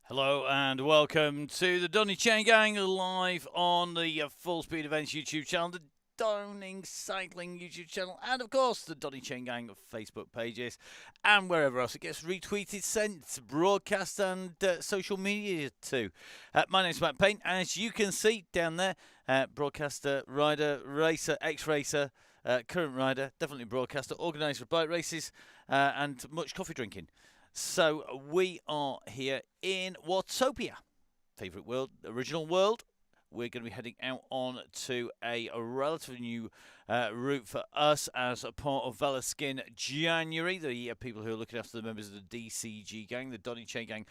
Hello and welcome to the Donny Chaingang live on the Full Speed Events YouTube channel, the Donning Cycling YouTube channel, and of course the Donny Chaingang Facebook pages, and wherever else it gets retweeted, sent, broadcast, and social media too. My name's Matt Payne, and as you can see down there, broadcaster, rider, racer, ex-racer, current rider, definitely broadcaster, organiser of bike races, and much coffee drinking. So we are here in Watopia, favourite world, original world. We're going to be heading out on to a relatively new route for us as a part of Velaskin January. The people who are looking after the members of the DCG gang, the Donny Chaingang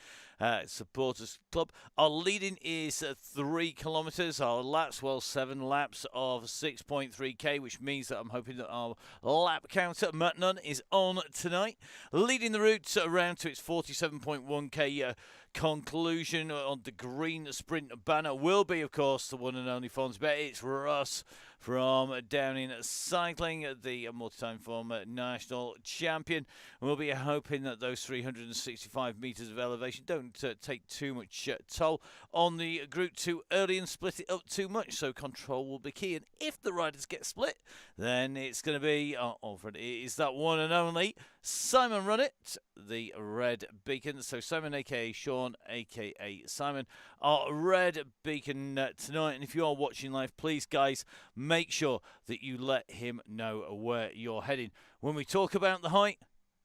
Supporters Club. Our leading is 3 kilometres. Our laps, well, 7 laps of 6.3k, which means that I'm hoping that our lap counter, Matt Nunn, is on tonight. Leading the route around to its 47.1k conclusion on the green sprint banner will be, of course, the one and only Fonsbet. It's Russ from Downing Cycling, the multi-time former national champion. We'll be hoping that those 365 metres of elevation don't take too much toll on the group too early and split it up too much, so control will be key. And if the riders get split, then it's going to be, it is that one and only Simon Runnett, the red beacon. So Simon, aka Sean, aka Simon, our red beacon tonight. And if you are watching live, please, guys, make sure that you let him know where you're heading. When we talk about the height,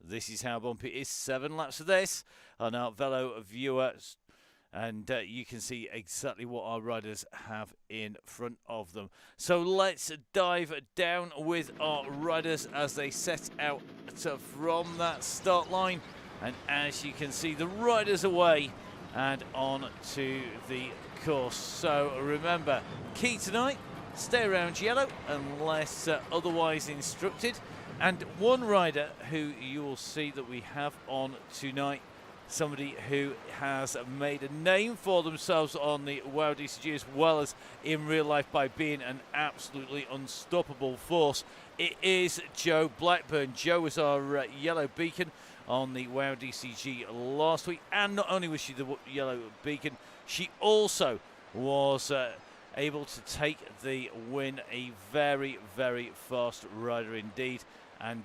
this is how bumpy it is. 7 laps of this on our Velo viewers. And you can see exactly what our riders have in front of them. So let's dive down with our riders as they set out from that start line. And as you can see, the riders away and on to the course. So remember, key tonight, stay around yellow unless otherwise instructed. And one rider who you will see that we have on tonight, somebody who has made a name for themselves on the WOW DCG as well as in real life by being an absolutely unstoppable force. It is Joe Blackburn. Joe was our yellow beacon on the WOW DCG last week, and not only was she the yellow beacon, she also was able to take the win. A very, very fast rider indeed, and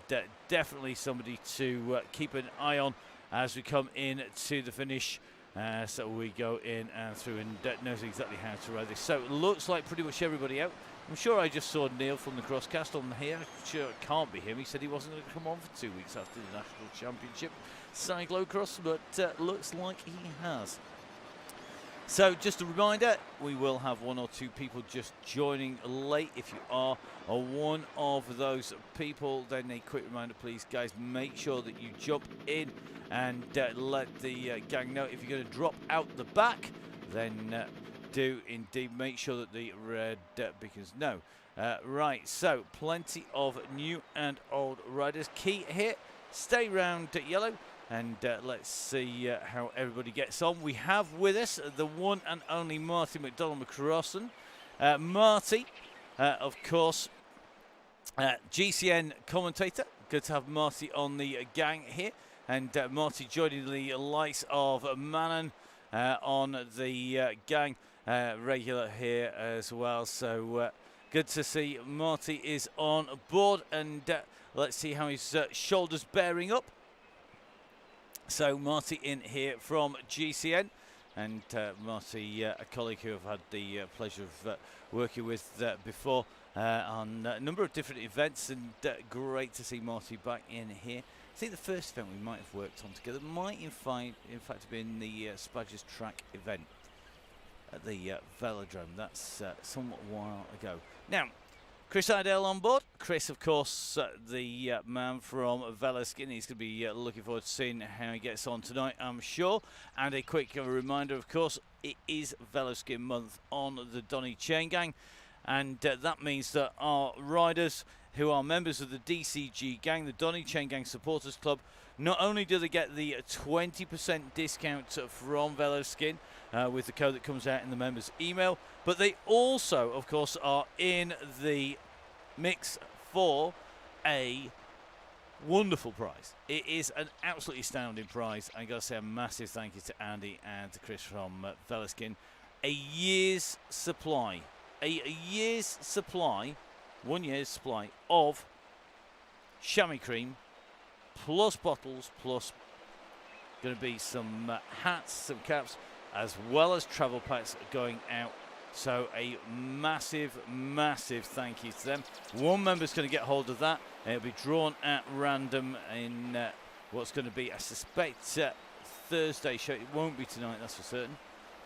definitely somebody to keep an eye on as we come in to the finish. So we go in and through, and knows exactly how to ride this. So it looks like pretty much everybody out. I'm sure I just saw Neil from the Crosscast on here. Sure, it can't be him. He said he wasn't going to come on for 2 weeks after the National Championship cyclocross, but looks like he has. So just a reminder, we will have 1 or 2 people just joining late. If you are one of those people, then a quick reminder, please, guys, make sure that you jump in and let the gang know. If you're going to drop out the back, then do indeed make sure that the red beacons know. Right, so plenty of new and old riders. Key here, stay round yellow. And let's see how everybody gets on. We have with us the one and only Marty McDonald-McCrossan. Marty, of course, GCN commentator. Good to have Marty on the gang here. And Marty joining the likes of Manon on the gang regular here as well. So good to see Marty is on board. And let's see how his shoulders bearing up. So Marty in here from GCN, and Marty, a colleague who I've had the pleasure of working with before on a number of different events, and great to see Marty back in here. I think the first event we might have worked on together might in fact have been the Spadgers track event at the Velodrome. That's somewhat a while ago. Now, Chris Idell on board. Chris, of course, the man from Velaskin. He's going to be looking forward to seeing how he gets on tonight, I'm sure. And a quick reminder, of course, it is Velaskin month on the Donny Chaingang. And that means that our riders who are members of the DCG gang, the Donny Chaingang Supporters Club, not only do they get the 20% discount from Velaskin with the code that comes out in the members' email, but they also, of course, are in the mix for a Wonderful prize. It is an absolutely astounding prize. I got to say a massive thank you to Andy and to Chris from Velaskin. A year's supply, a year's supply, 1 year's supply of chamois cream, plus bottles, plus going to be some hats, some caps, as well as travel packs going out. So a massive, massive thank you to them. One member's going to get hold of that. It'll be drawn at random in what's going to be, I suspect, Thursday show. It won't be tonight, that's for certain.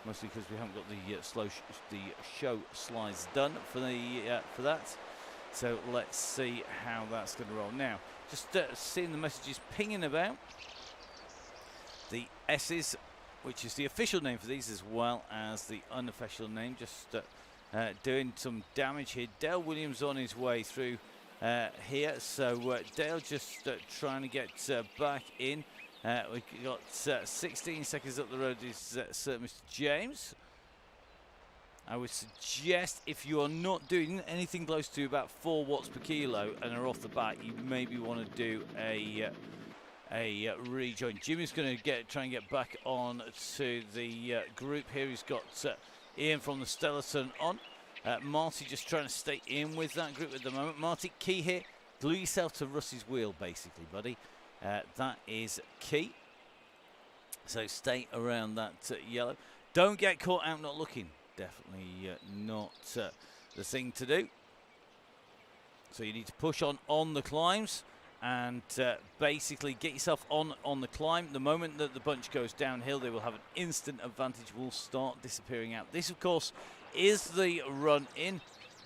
Mostly because we haven't got the show slides done for that. So let's see how that's going to roll. Now, just seeing the messages pinging about. The S's, which is the official name for these, as well as the unofficial name, just doing some damage here. Dale Williams on his way through here, so Dale just trying to get back in. We've got 16 seconds up the road is Sir Mr. James. I would suggest if you are not doing anything close to about 4 watts per kilo and are off the bat, you maybe want to do a rejoin. Jimmy's going to try and get back on to the group here. He's got Ian from the Stellarton on. Marty just trying to stay in with that group at the moment. Marty, key here. Glue yourself to Russ's wheel, basically, buddy. That is key. So stay around that yellow. Don't get caught out not looking. Definitely not the thing to do. So you need to push on the climbs and basically get yourself on the climb. The moment that the bunch goes downhill, they will have an instant advantage, will start disappearing out. This, of course, is the run in.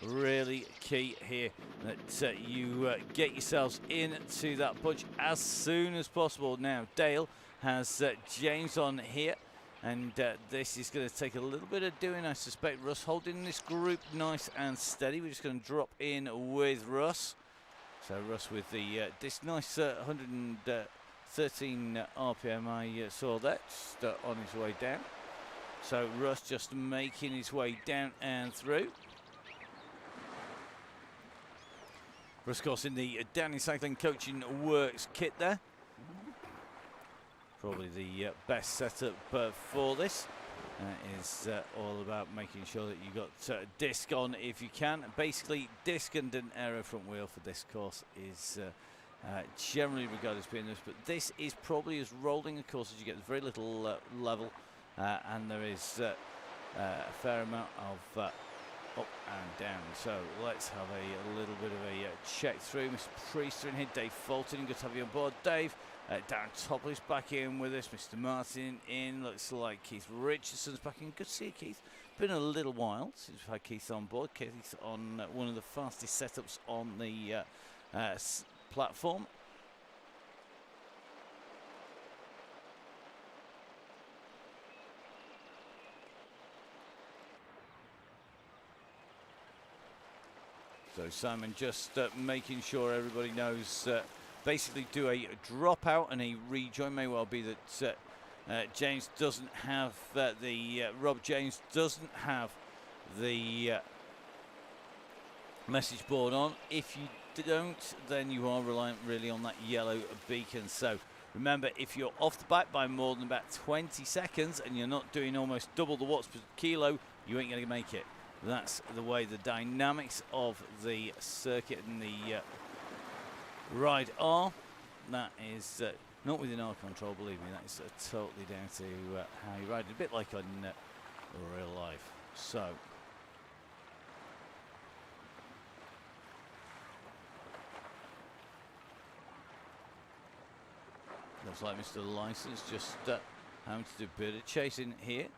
Really key here that you get yourselves into that bunch as soon as possible. Now, Dale has James on here, and this is going to take a little bit of doing, I suspect. Russ holding this group nice and steady. We're just going to drop in with Russ. So Russ with this nice 113 RPM I saw that just on his way down. So Russ just making his way down and through. Russ, of course, in the Donny Cycling Coaching Works kit there. Probably the best setup for this. Is all about making sure that you got disc on if you can. Basically, disc and an aero front wheel for this course is generally regarded as being this, but this is probably as rolling a course as you get. There's very little level, and there is a fair amount of up and down. So let's have a little bit of a check through. Mr. Priester in here, Dave Fulton, good to have you on board, Dave. Darren Topless back in with us, Mr. Martin in, looks like Keith Richardson's back in. Good to see you, Keith. Been a little while since we've had Keith on board. Keith on one of the fastest setups on the platform. So Simon just making sure everybody knows, basically do a dropout and a rejoin. May well be that James doesn't have Rob James doesn't have the message board on. If you don't, then you are reliant really on that yellow beacon. So remember, if you're off the bat by more than about 20 seconds and you're not doing almost double the watts per kilo, you ain't going to make it. That's the way the dynamics of the circuit and the ride are. That is not within our control, believe me. That is totally down to how you ride it, a bit like on real life. So looks like Mr. License just having to do a bit of chasing here.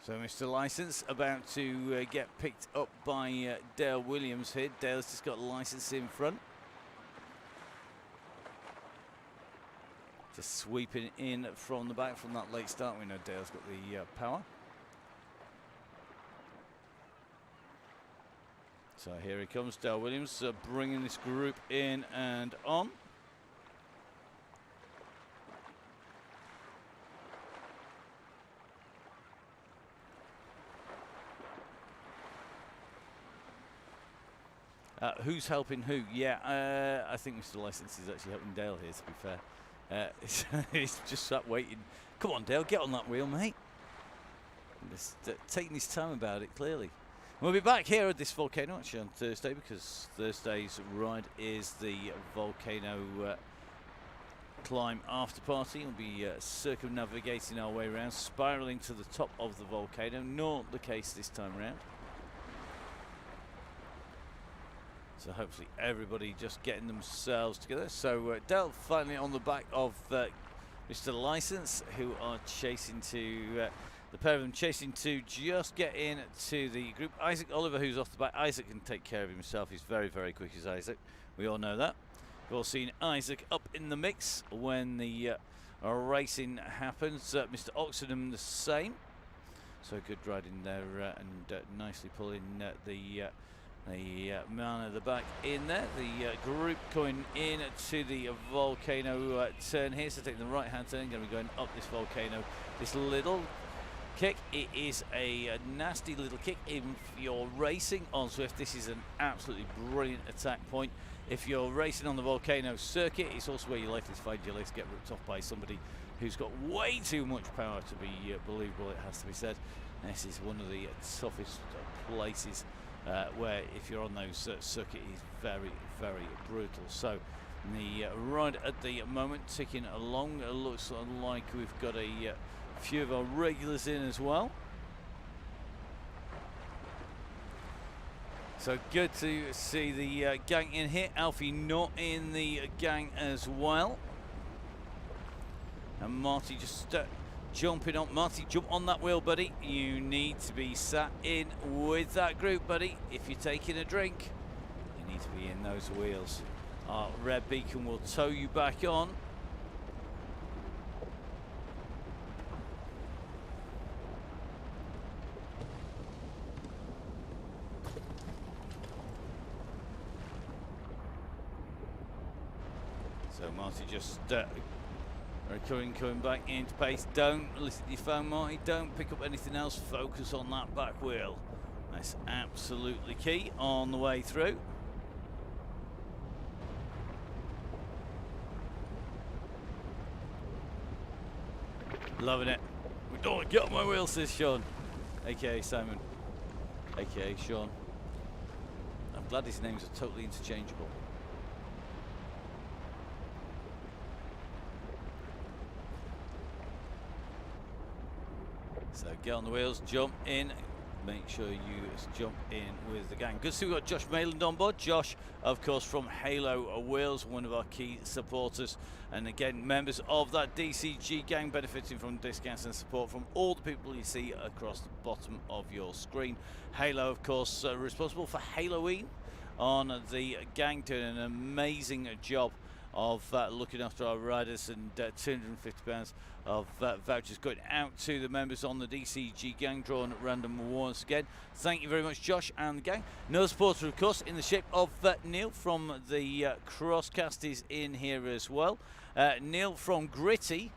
So Mr. License about to get picked up by Dale Williams here. Dale's just got License in front. Just sweeping in from the back from that late start. We know Dale's got the power. So here he comes, Dale Williams, bringing this group in and on. Who's helping who? Yeah, I think Mr. License is actually helping Dale here, to be fair. He's just sat waiting. Come on, Dale, get on that wheel, mate. He's taking his time about it, clearly. We'll be back here at this volcano actually on Thursday, because Thursday's ride is the volcano climb after party. We'll be circumnavigating our way around, spiralling to the top of the volcano. Not the case this time around. So hopefully everybody just getting themselves together. So Dale finally on the back of Mr. License, who are chasing to, the pair of them chasing to just get in to the group. Isaac Oliver, who's off the back. Isaac can take care of himself. He's very, very quick as Isaac. We all know that. We've all seen Isaac up in the mix when the racing happens. Mr. Oxenham the same. So good riding there and nicely pulling the man at the back in there. The group coming in to the volcano turn here. So taking the right hand turn, going to be going up this volcano. This little kick, it is a nasty little kick. Even if you're racing on Swift, this is an absolutely brilliant attack point. If you're racing on the volcano circuit, it's also where you're likely to find your legs get ripped off by somebody who's got way too much power to be believable, it has to be said. This is one of the toughest places where if you're on those circuit, is very, very brutal. So the ride at the moment ticking along. It looks like we've got a few of our regulars in as well. So good to see the gang in here. Alfie not in the gang as well. And Marty just jumping on. Marty, jump on that wheel, buddy. You need to be sat in with that group, buddy. If you're taking a drink, you need to be in those wheels. Our red beacon will tow you back on. So Marty just coming back into pace. Don't listen to your phone, Marty. Don't pick up anything else. Focus on that back wheel. That's absolutely key on the way through. Loving it. We don't want to get on my wheel, says Sean. AKA Simon. AKA Sean. I'm glad his names are totally interchangeable. So get on the wheels, jump in, make sure you jump in with the gang. Good to see we've got Josh Mayland on board. Josh, of course, from Halo Wheels, one of our key supporters. And again, members of that DCG gang, benefiting from discounts and support from all the people you see across the bottom of your screen. Halo, of course, responsible for Halloween on the gang, doing an amazing job of looking after our riders, and £250 of vouchers going out to the members on the DCG gang, drawn at random once again. Thank you very much, Josh and the gang. Another supporter, of course, in the shape of Neil from the Crosscast is in here as well. Neil from Gritty.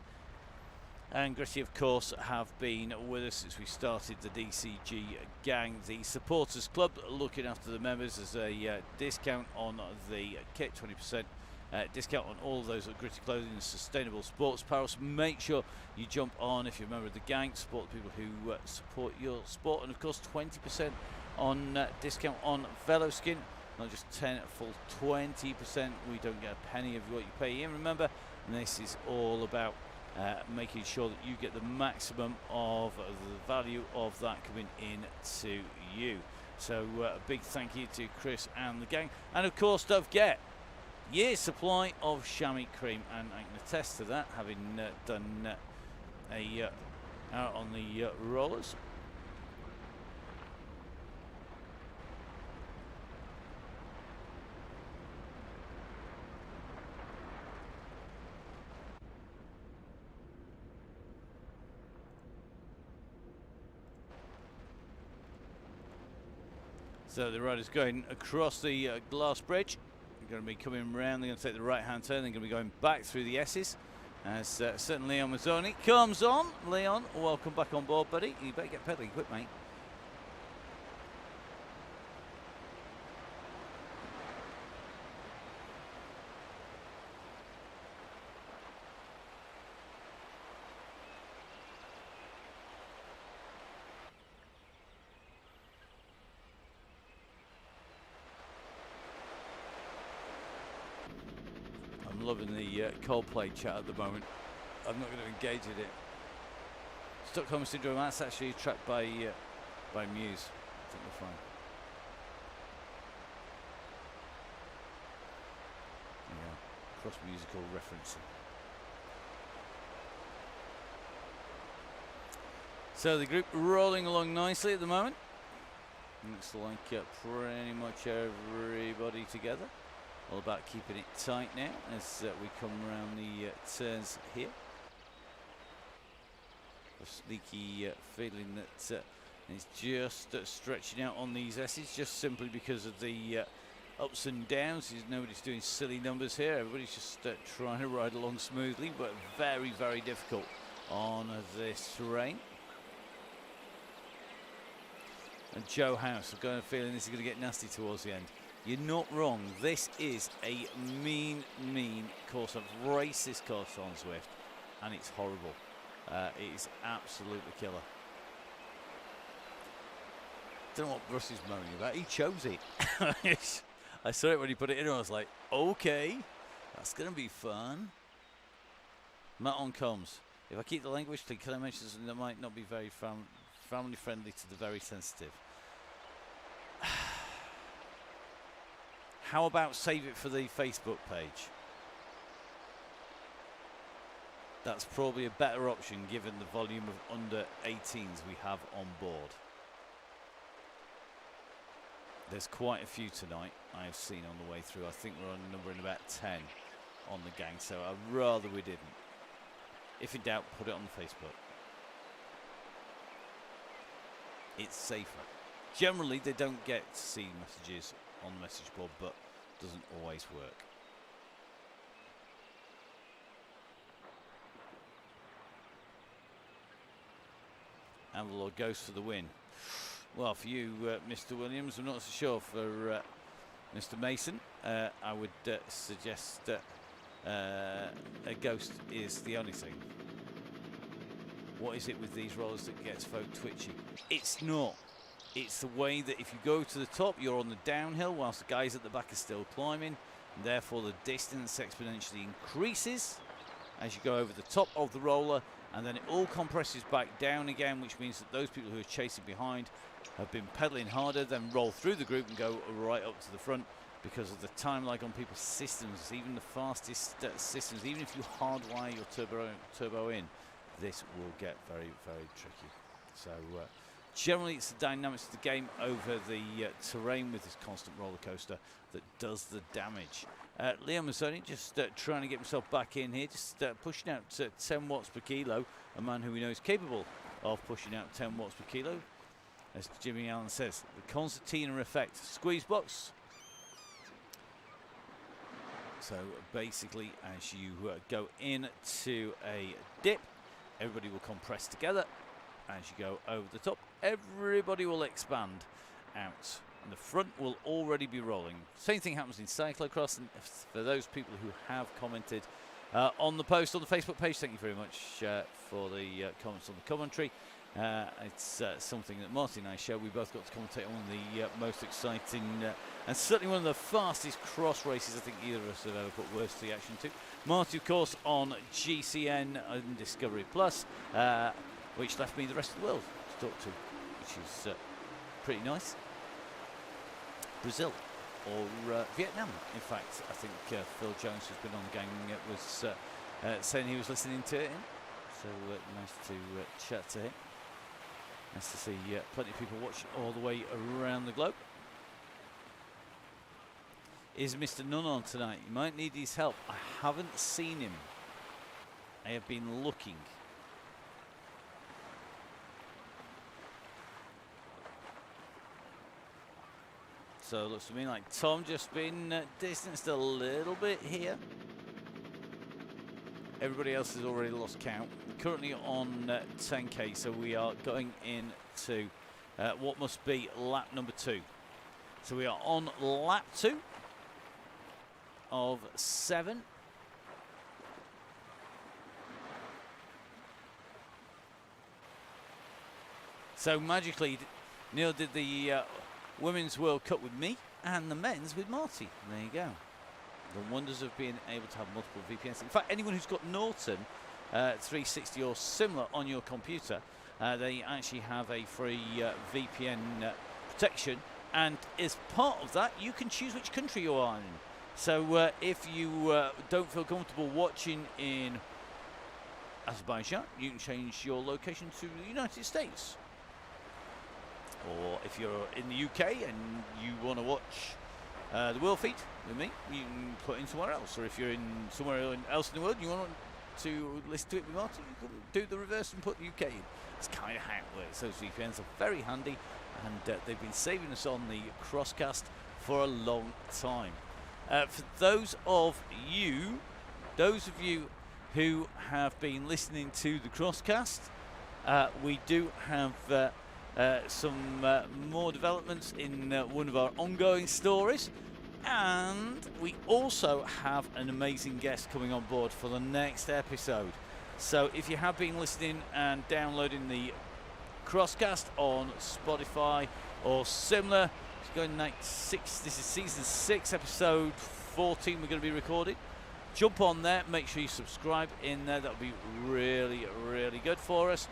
And Gritty, of course, have been with us since we started the DCG gang, the supporters club, looking after the members as a discount on the kit, 20%. Discount on all of those Gritty clothing and sustainable sports apparel. So make sure you jump on if you're a member of the gang, support the people who support your sport, and of course 20% on discount on Veloskin, not just 10, full 20%. We don't get a penny of what you pay in, remember, and this is all about making sure that you get the maximum of the value of that coming in to you. So a big thank you to Chris and the gang, and of course don't forget year's supply of chamois cream, and I can attest to that, having done out on the rollers. So the rider's going across the glass bridge. They're going to be coming around, they're going to take the right hand turn, they're going to be going back through the S's as certain Leon Mazzoni comes on. Leon, welcome back on board, buddy. You better get pedaling quick, mate. I'm loving the Coldplay chat at the moment. I'm not going to engage in it. Stockholm Syndrome, that's actually a track by Muse. I think we're fine. Yeah, cross-musical referencing. So the group rolling along nicely at the moment. Looks like pretty much everybody together. All about keeping it tight now as we come around the turns here. A sneaky feeling that it's just stretching out on these S's, just simply because of the ups and downs. Nobody's doing silly numbers here. Everybody's just trying to ride along smoothly, but very, very difficult on this terrain. And Joe House, I've got a feeling this is going to get nasty towards the end. You're not wrong. This is a mean, mean course. I've raced this course on Zwift, and it's horrible. It is absolutely killer. Don't know what Russ is moaning about. He chose it. I saw it when he put it in, and I was like, okay, that's going to be fun. Matt on comms. If I keep the language clean, can I mention something that might not be very family friendly to the very sensitive? How about save it for the Facebook page? That's probably a better option given the volume of under 18s we have on board. There's quite a few tonight I have seen on the way through. I think we're on numbering about 10 on the gang, so I'd rather we didn't. If in doubt, put it on the Facebook. It's safer. Generally, they don't get to see messages on the message board, but doesn't always work. Avalor goes for the win. Well, for you, Mr. Williams, I'm not so sure. For Mr. Mason, I would suggest a ghost is the only thing. What is it with these rollers that gets folk twitchy? It's not. It's the way that if you go to the top, you're on the downhill whilst the guys at the back are still climbing. And therefore, the distance exponentially increases as you go over the top of the roller. And then it all compresses back down again, which means that those people who are chasing behind have been pedaling harder, then roll through the group and go right up to the front because of the time lag on people's systems. Even the fastest systems, even if you hardwire your turbo in, this will get very, very tricky. So generally it's the dynamics of the game over the terrain with this constant roller coaster that does the damage. Liam Mazzoni just trying to get himself back in here, just pushing out 10 watts per kilo, a man who we know is capable of pushing out 10 watts per kilo. As Jimmy Allen says, the concertina effect. Squeeze box. So basically, as you go into a dip, everybody will compress together. As you go over the top, everybody will expand out. And the front will already be rolling. Same thing happens in cyclocross. And for those people who have commented on the post on the Facebook page, thank you very much for the comments on the commentary. It's something that Marty and I share. We both got to commentate on one of the most exciting and certainly one of the fastest cross races I think either of us have ever put words to the action to. Marty, of course, on GCN and Discovery Plus, which left me the rest of the world to talk to, which is pretty nice. Brazil or Vietnam, in fact. I think Phil Jones, who's been on the gang, was saying he was listening to it. So nice to chat to him. Nice to see plenty of people watching all the way around the globe. Is Mr. Nunn on tonight? You might need his help. I haven't seen him. I have been looking. So it looks to me like Tom just been distanced a little bit here. Everybody else has already lost count. We're currently on 10k, so we are going into what must be lap number 2. So we are on lap 2 of 7. So magically, Neil did the Women's World Cup with me and the men's with Marty. There you go. the wonders of being able to have multiple VPNs. In fact, anyone who's got Norton 360 or similar on your computer, they actually have a free VPN protection, and as part of that, you can choose which country you are in. So if you don't feel comfortable watching in Azerbaijan, you can change your location to the United States. Or if you're in the UK and you want to watch the world feed with me, you can put in somewhere else. Or if you're in somewhere else in the world and you want to listen to it with Martin, you can do the reverse and put the UK in. That's kind of how it works. Those VPNs are very handy, and they've been saving us on the Crosscast for a long time. For those of you who have been listening to the Crosscast, we do have some more developments in one of our ongoing stories, and we also have an amazing guest coming on board for the next episode. So if you have been listening and downloading the Crosscast on Spotify or similar, it's going night 6. This is season 6, episode 14. We're going to be recording. Jump on there, make sure you subscribe in there. That'll be really, really good for us.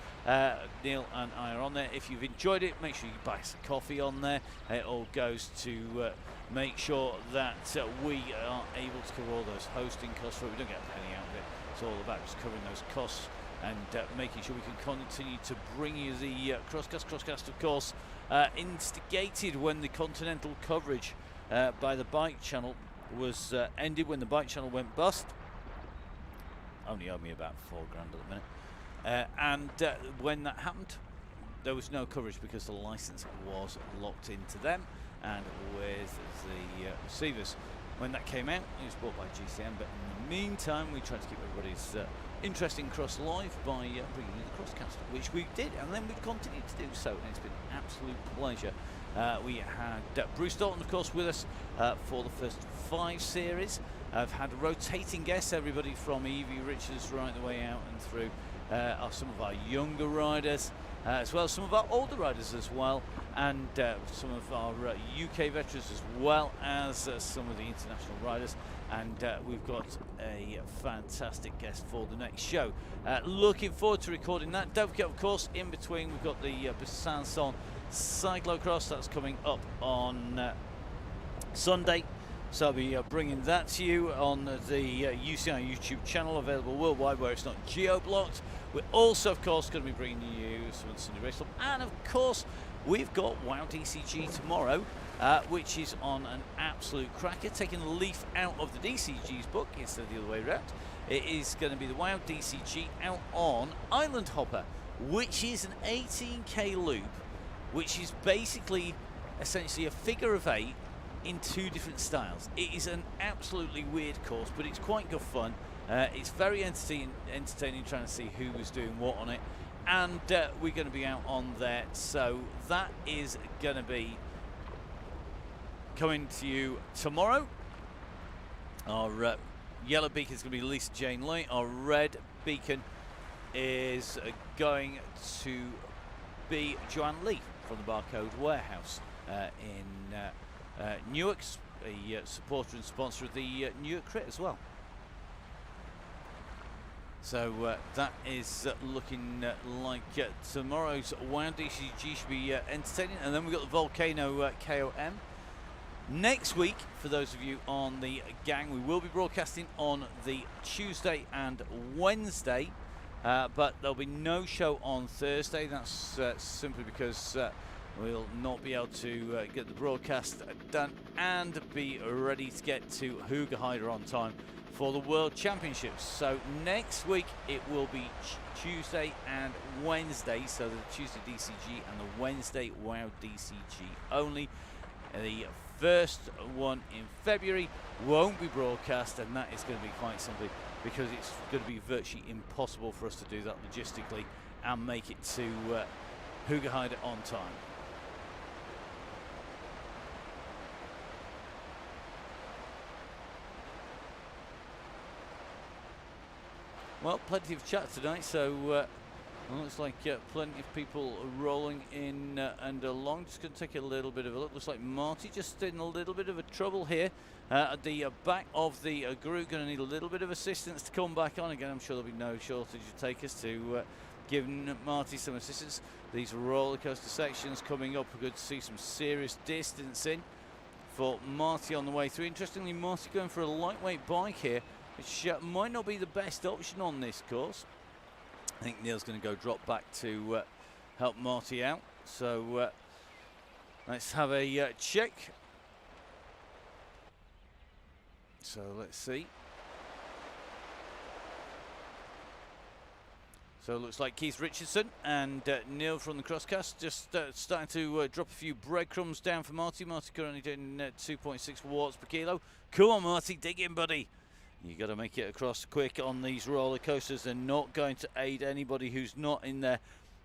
Neil and I are on there. If you've enjoyed it, make sure you buy some coffee on there. It all goes to make sure that we are able to cover all those hosting costs for it. We don't get a penny out of it. It's all about just covering those costs and making sure we can continue to bring you the Crosscast. Crosscast, of course, instigated when the continental coverage by the Bike Channel was ended, when the Bike Channel went bust. Only owe me about $4 grand at the minute. And when that happened, there was no coverage because the license was locked into them and with the receivers. When that came out, it was bought by GCM, but in the meantime, we tried to keep everybody's interest in Cross live by bringing you the Crosscast, which we did, and then we've continued to do so, and it's been an absolute pleasure. We had Bruce Dalton, of course, with us for the first 5 series. I've had rotating guests, everybody from Evie Richards right the way out and through some of our younger riders, as well as some of our older riders as well, and some of our UK veterans, as well as some of the international riders. And we've got a fantastic guest for the next show. Looking forward to recording that. Don't forget, of course, in between we've got the Besançon Cyclocross that's coming up on Sunday. So I'll be bringing that to you on the UCI YouTube channel, available worldwide where it's not geo-blocked. We're also, of course, going to be bringing you some of the Sunday Race Club. And, of course, we've got WOW DCG tomorrow, which is on an absolute cracker, taking the leaf out of the DCG's book instead of the other way around. It is going to be the WOW DCG out on Island Hopper, which is an 18k loop, which is basically essentially a figure of 8 in 2 different styles. It is an absolutely weird course, but it's quite good fun. It's very entertaining trying to see who was doing what on it, and we're going to be out on there. So that is going to be coming to you tomorrow. Our yellow beacon is going to be Lisa Jane Lee. Our red beacon is going to be Joanne Lee from the Barcode Warehouse in Newark, a supporter and sponsor of the Newark Crit as well. So that is looking like tomorrow's WOW DCG should be entertaining. And then we've got the Volcano KOM. Next week, for those of you on the gang, we will be broadcasting on the Tuesday and Wednesday, but there'll be no show on Thursday. That's simply because we'll not be able to get the broadcast done and be ready to get to Hoogerheider on time for the World Championships. So next week it will be Tuesday and Wednesday, so the Tuesday DCG and the Wednesday WOW DCG only. The first one in February won't be broadcast, and that is going to be quite simply because it's going to be virtually impossible for us to do that logistically and make it to Hoogerheider on time. Well, plenty of chat tonight, so looks like plenty of people rolling in and along. Just going to take a little bit of a look. Looks like Marty just in a little bit of a trouble here. At the back of the group, going to need a little bit of assistance to come back on. Again, I'm sure there'll be no shortage of takers to give Marty some assistance. These roller coaster sections coming up, we're good to see some serious distancing for Marty on the way through. Interestingly, Marty going for a lightweight bike here, which might not be the best option on this course. I think Neil's going to go drop back to help Marty out. So let's have a check. So let's see. So it looks like Keith Richardson and Neil from the Crosscast just starting to drop a few breadcrumbs down for Marty. Marty currently doing 2.6 watts per kilo. Come on, Marty, dig in, buddy. You got to make it across quick on these roller coasters. They're not going to aid anybody who's not in there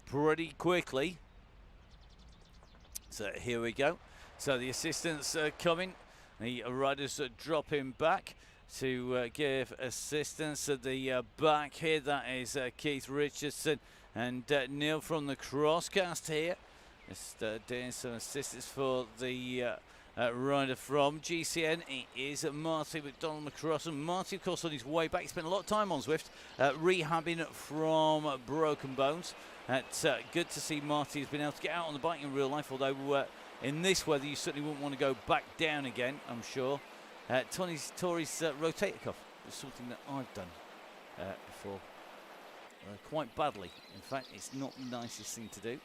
pretty quickly. So here we go. So the assistants are coming. The riders are dropping back to give assistance at the back here. That is Keith Richardson and Neil from the Crosscast here. Just doing some assistance for the rider from GCN. It is Marty McDonald-McCrossen. Marty, of course, on his way back. He spent a lot of time on Zwift rehabbing from broken bones. It's good to see Marty has been able to get out on the bike in real life, although in this weather you certainly wouldn't want to go back down again, I'm sure. Tory's rotator cuff is something that I've done before quite badly. In fact, it's not the nicest thing to do.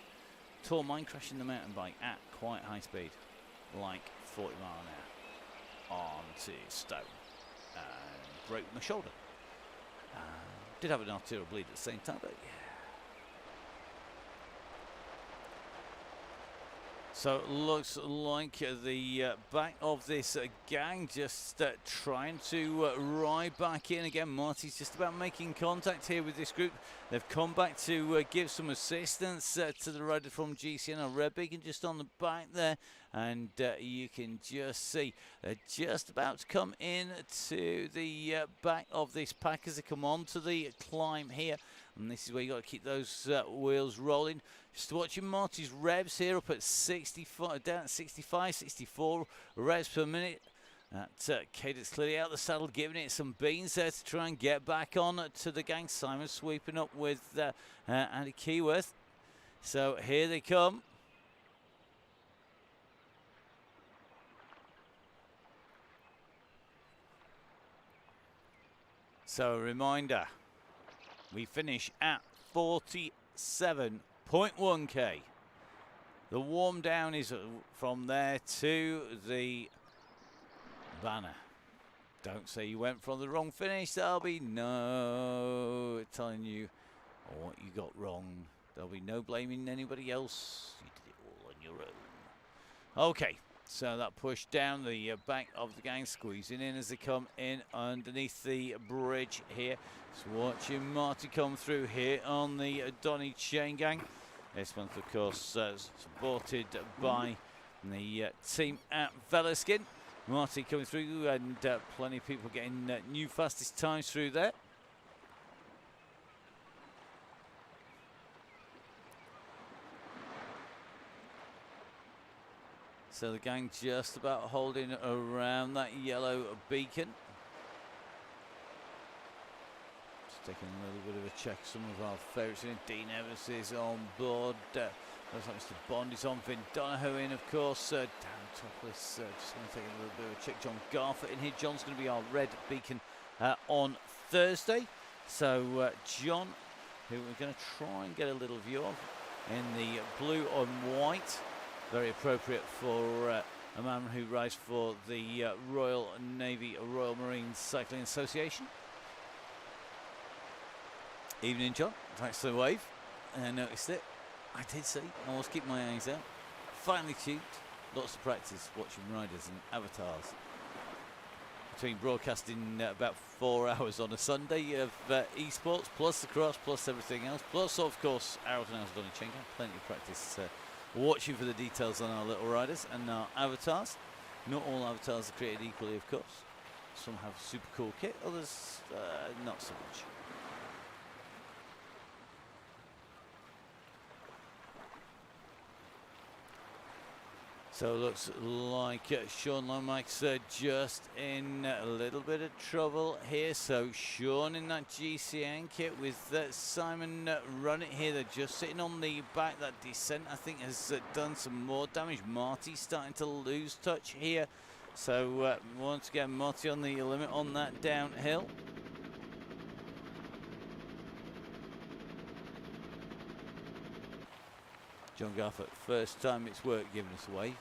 Tore mine crashing the mountain bike at quite high speed, like 40 mile an hour onto stone, and broke my shoulder. Did have an arterial bleed at the same time, but yeah. So it looks like the back of this gang just trying to ride back in again. Marty's just about making contact here with this group. They've come back to give some assistance to the rider from GCN. A red beacon just on the back there, and you can just see they're just about to come in to the back of this pack as they come on to the climb here. And this is where you got to keep those wheels rolling. Just watching Marty's revs here up at 65, down at 65, 64 revs per minute. That cadence clearly out the saddle, giving it some beans there to try and get back on to the gang. Simon sweeping up with Andy Keyworth. So here they come. So a reminder, we finish at 47.1k. The warm down is from there to the banner. Don't say you went from the wrong finish. There'll be no telling you what you got wrong. There'll be no blaming anybody else. You did it all on your own. Okay, so that push down the back of the gang, squeezing in as they come in underneath the bridge here. Just watching Marty come through here on the Donny Chaingang. This month, of course, supported by the team at Velaskin. Marty coming through, and plenty of people getting new fastest times through there. So the gang just about holding around that yellow beacon. Taking a little bit of a check. Some of our favourites in. Dean Evans is on board. Looks like Mr. Bond is on. Vin Donoghue in, of course. Dan Topless just going to take a little bit of a check. John Garford in here. John's going to be our red beacon on Thursday. So John, who we're going to try and get a little view of in the blue and white. Very appropriate for a man who rides for the Royal Navy, Royal Marine Cycling Association. Evening, John. Thanks for the wave. I noticed it. I did see. I always keep my eyes out. Finally tuned. Lots of practice watching riders and avatars. Between broadcasting about 4 hours on a Sunday of esports, plus the cross, plus everything else, plus, of course, Arrow and Donny Chaingang. Plenty of practice watching for the details on our little riders and our avatars. Not all avatars are created equally, of course. Some have super cool kit, others not so much. So it looks like Sean Lomax just in a little bit of trouble here. So Sean in that GCN kit with Simon running here. They're just sitting on the back. That descent, I think, has done some more damage. Marty starting to lose touch here. So once again, Marty on the limit on that downhill. John Garford, first time it's worked, giving us a wave.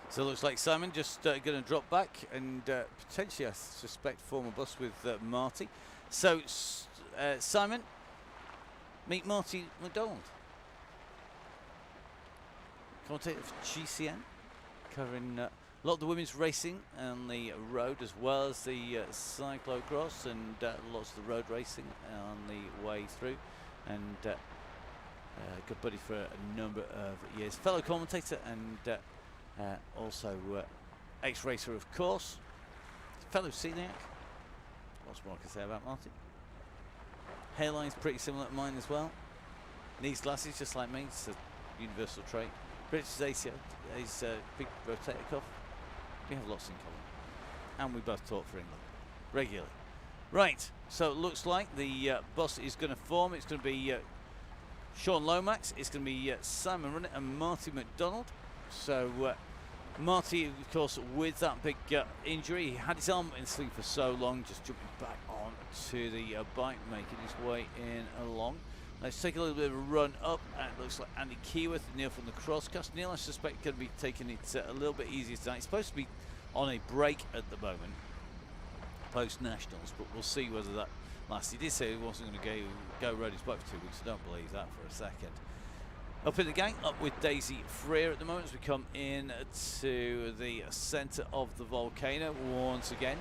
So it looks like Simon just going to drop back and potentially, I suspect, form a bus with Marty. So Simon, meet Marty McDonald. Commentator for GCN, covering a lot of the women's racing on the road as well as the cyclocross and lots of the road racing on the way through. And good buddy for a number of years. Fellow commentator and also ex-racer, of course. Fellow celiac. Lots more I can say about Marty. Hairline's pretty similar to mine as well. Needs glasses just like me. It's a universal trait. British ACO. He's a big rotator cuff. We have lots in common. And we both talk for England regularly. Right, so it looks like the bus is going to form. It's going to be Sean Lomax. It's going to be Simon Runnett and Marty McDonald. So Marty, of course, with that big injury, he had his arm in sleep for so long, just jumping back on to the bike, making his way in along. Let's take a little bit of a run up, and it looks like Andy Keyworth and Neil from the Crosscast. Neil, I suspect, going to be taking it a little bit easier tonight. He's supposed to be on a break at the moment, post-Nationals, but we'll see whether that lasts. He did say he wasn't going to go ride his bike for 2 weeks. I don't believe that for a second. Up in the gang, up with Daisy Freer at the moment as we come in to the centre of the volcano once again.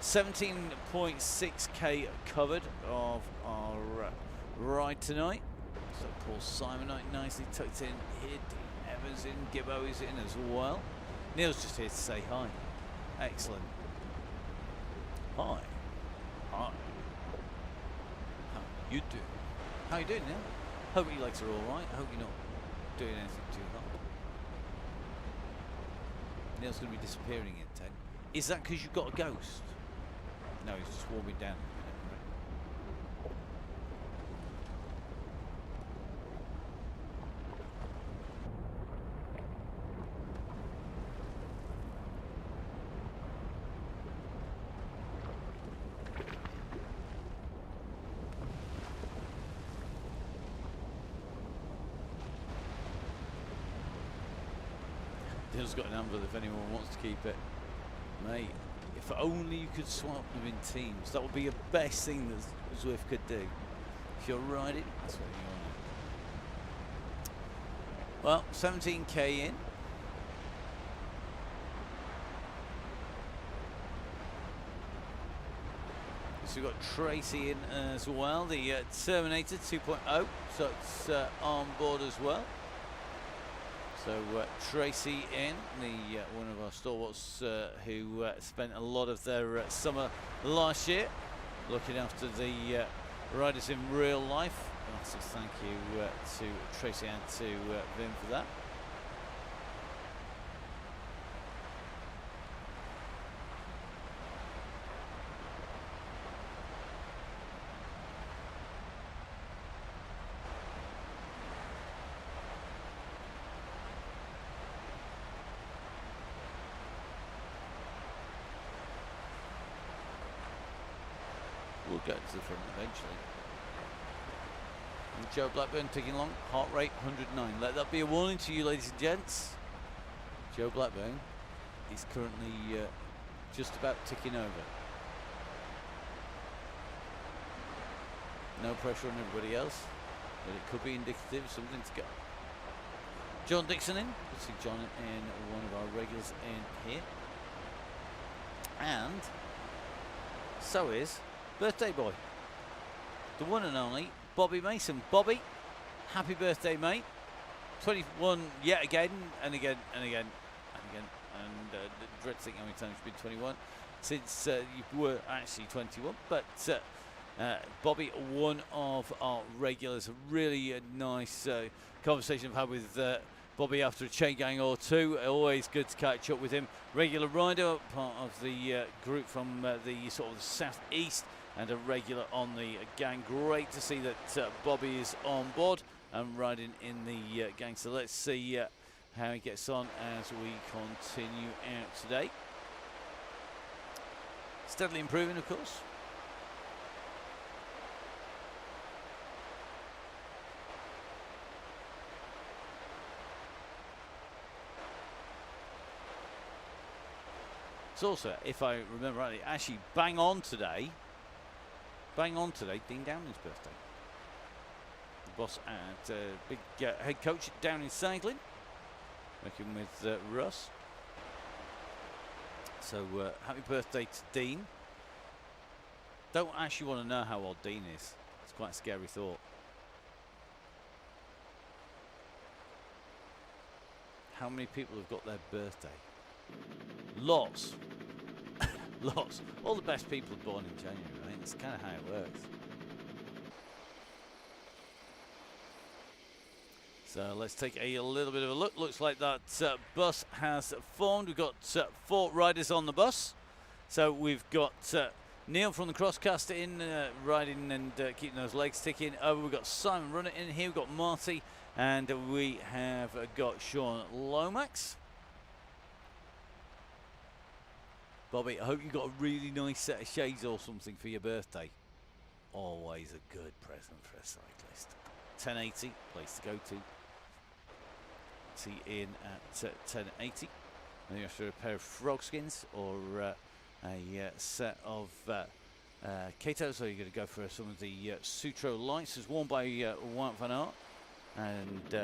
17.6k covered of our ride tonight. So Paul Simon nicely tucked in here. Dean Evans in, Gibbo is in as well. Neil's just here to say hi. Excellent. Hi. Hi. How you doing? How you doing, Neil? Hope your legs are all right. I hope you're not doing anything too hard. Neil's going to be disappearing in 10. Is that because you've got a ghost? No, he's just warming down. Neil's got an envelope if anyone wants to keep it. Mate, if only you could swap them in teams. That would be the best thing that Zwift could do. If you're riding, that's what you want. Well, 17k in. So we've got Tracy in as well, the Terminator 2.0. So it's on board as well. So Tracy in, the one of our stalwarts who spent a lot of their summer last year looking after the riders in real life. So thank you to Tracy and to Vim for that. We'll get to the front eventually. And Joe Blackburn ticking along, heart rate 109. Let that be a warning to you, ladies and gents. Joe Blackburn is currently just about ticking over. No pressure on everybody else, but it could be indicative of something to go. John Dixon in. Let's see John in, one of our regulars in here. And so is birthday boy, the one and only Bobby Mason. Bobby, happy birthday, mate. 21 yet again and again and again and again. And dread think how many times you've been 21. since you were actually 21. But Bobby, one of our regulars, a really nice conversation I've had with Bobby after a Chaingang or two. Always good to catch up with him. Regular rider, part of the group from the sort of the southeast, and a regular on the gang. Great to see that Bobby is on board and riding in the gang. So let's see how he gets on as we continue out today. Steadily improving, of course. It's also, if I remember rightly, actually bang on today, Dean Downing's birthday. The boss and big head coach at Downing Cycling, working with Russ. So happy birthday to Dean. Don't actually want to know how old Dean is. It's quite a scary thought. How many people have got their birthday? Lots. Lots. All the best people are born in January, right? That's kind of how it works. So let's take a little bit of a look. Looks like that bus has formed. We've got 4 riders on the bus. So we've got Neil from the Crosscast in, riding and keeping those legs ticking. We've got Simon running in here. We've got Marty. And we have got Sean Lomax. Bobby, I hope you got a really nice set of shades or something for your birthday. Always a good present for a cyclist. 1080, place to go to. See in at 1080. Maybe after a pair of frog skins or a set of Kato. So you're going to go for some of the Sutro lights, as worn by Wout van Aert. And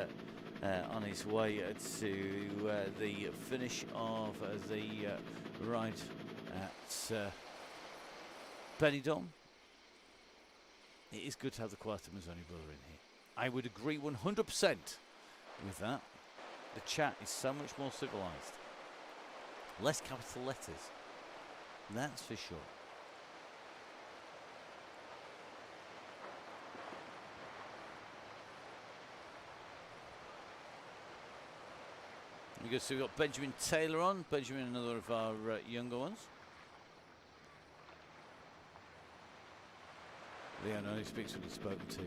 on his way to the finish of the ride at Benidorm. It is good to have the Quarta Mazzoni brother in here. I would agree 100% with that. The chat is so much more civilized. Less capital letters. That's for sure. So we've got Benjamin Taylor on. Benjamin, another of our younger ones. Leon only speaks when he's spoken to.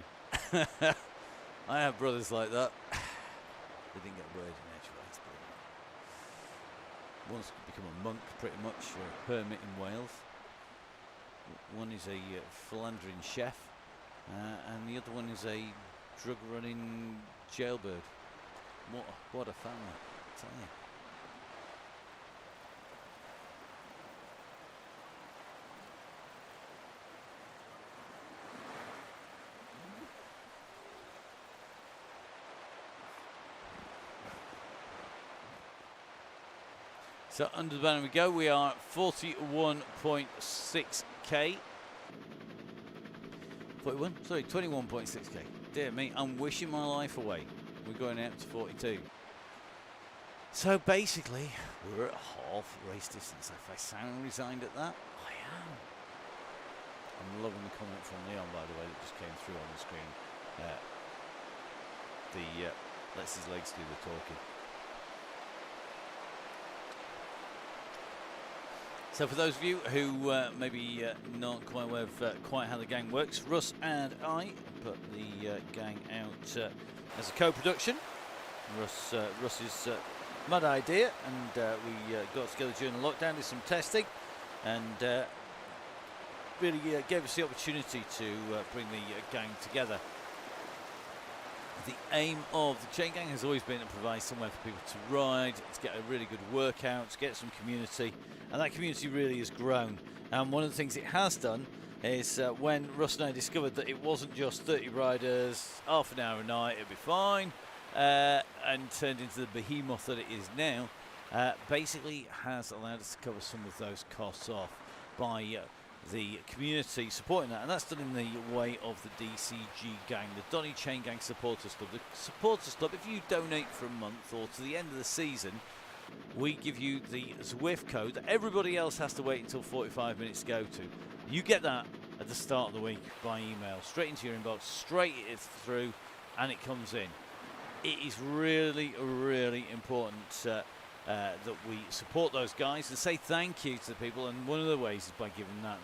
I have brothers like that. They didn't get a word in edgeways. One's become a monk, pretty much, or a hermit in Wales. One is a philandering chef, and the other one is a drug-running jailbird. What a family! I tell you. So under the banner we go. We are at 41.6k. 41? Sorry, 21.6k. Dear me, I'm wishing my life away. We're going out to 42. So basically, we're at half race distance. If I sound resigned at that, I am. I'm loving the comment from Leon, by the way, that just came through on the screen. Lets his legs do the talking. So for those of you who maybe not quite aware of quite how the gang works, Russ and I put the gang out as a co-production. Russ's mad idea, and we got together during the lockdown, did some testing, and really gave us the opportunity to bring the gang together. The aim of the Chaingang has always been to provide somewhere for people to ride, to get a really good workout, to get some community, and that community really has grown. And one of the things it has done is when Russ and I discovered that it wasn't just 30 riders, half an hour a night, it'd be fine, and turned into the behemoth that it is now, basically has allowed us to cover some of those costs off by the community supporting that, and that's done in the way of the DCG gang, the Donny Chaingang Supporters Club. The Supporters Club, if you donate for a month or to the end of the season, we give you the Zwift code that everybody else has to wait until 45 minutes to go to. You get that at the start of the week by email, straight into your inbox, straight through, and it comes in. It is really, really important that we support those guys and say thank you to the people, and one of the ways is by giving that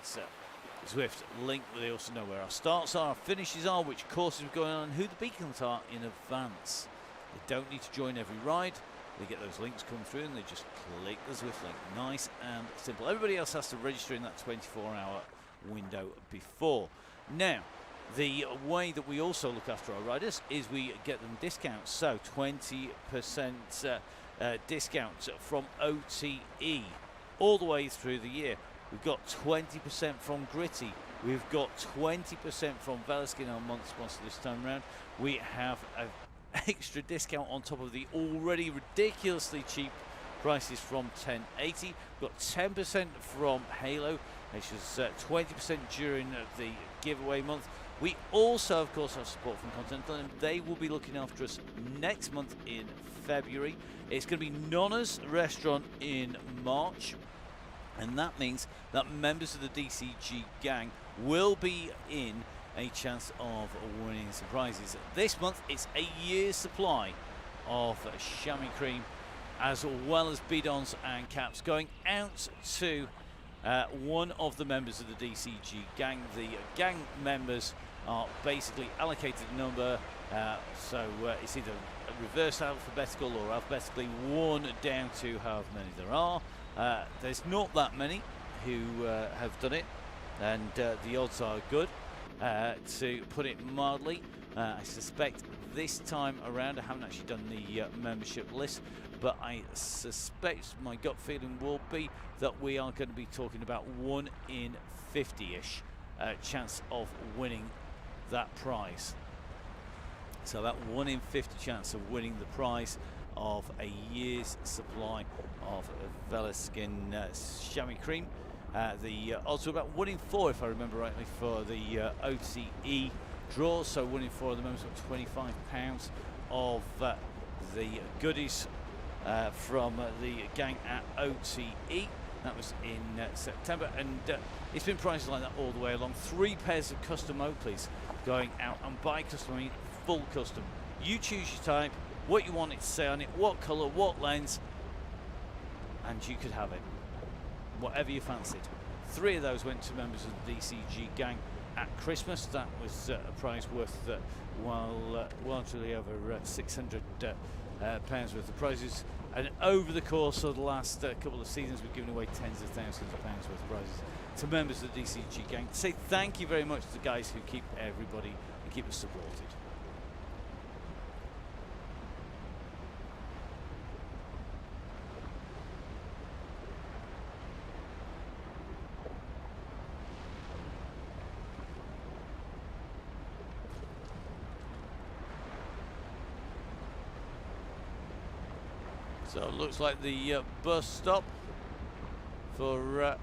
Zwift link where they also know where our starts are, our finishes are, which courses we're going on, and who the beacons are in advance. They don't need to join every ride. They get those links come through and they just click the Zwift link. Nice and simple. Everybody else has to register in that 24-hour window before. Now, the way that we also look after our riders is we get them discounts. So 20% discounts from OTE all the way through the year. We've got 20% from Gritty. We've got 20% from Velaskin, our month sponsor this time around. We have an extra discount on top of the already ridiculously cheap prices from 1080. We've got 10% from Halo, which is 20% during the giveaway month. We also, of course, have support from Continental, and they will be looking after us next month in February. It's going to be Nonna's restaurant in March. And that means that members of the DCG gang will be in a chance of winning some prizes. This month, it's a year's supply of chamois cream, as well as bidons and caps, going out to one of the members of the DCG gang. The gang members are basically allocated a number, so it's either reverse alphabetical or alphabetically 1 down to however many there are. There's not that many who have done it, and the odds are good, to put it mildly. I suspect this time around, I haven't actually done the membership list, but I suspect my gut feeling will be that we are going to be talking about 1 in 50-ish chance of winning that prize. So that 1 in 50 chance of winning the prize of a year's supply of Velaskin chamois cream. The odds were about 1 in 4, if I remember rightly, for the OTE draw. So 1 in 4 of the members got £25 of the goodies from the gang at OTE. That was in September, and it's been prices like that all the way along. 3 pairs of custom Oakleys going out, and by custom I mean full custom. You choose your type, what you want it to say on it, what colour, what lens, and you could have it, whatever you fancied. 3 of those went to members of the DCG gang at Christmas. That was a prize worth largely over 600 pounds worth of prizes, and over the course of the last couple of seasons we've given away tens of thousands of pounds worth of prizes to members of the DCG gang. To say thank you very much to the guys who keep everybody and keep us supported. So it looks like the bus stop for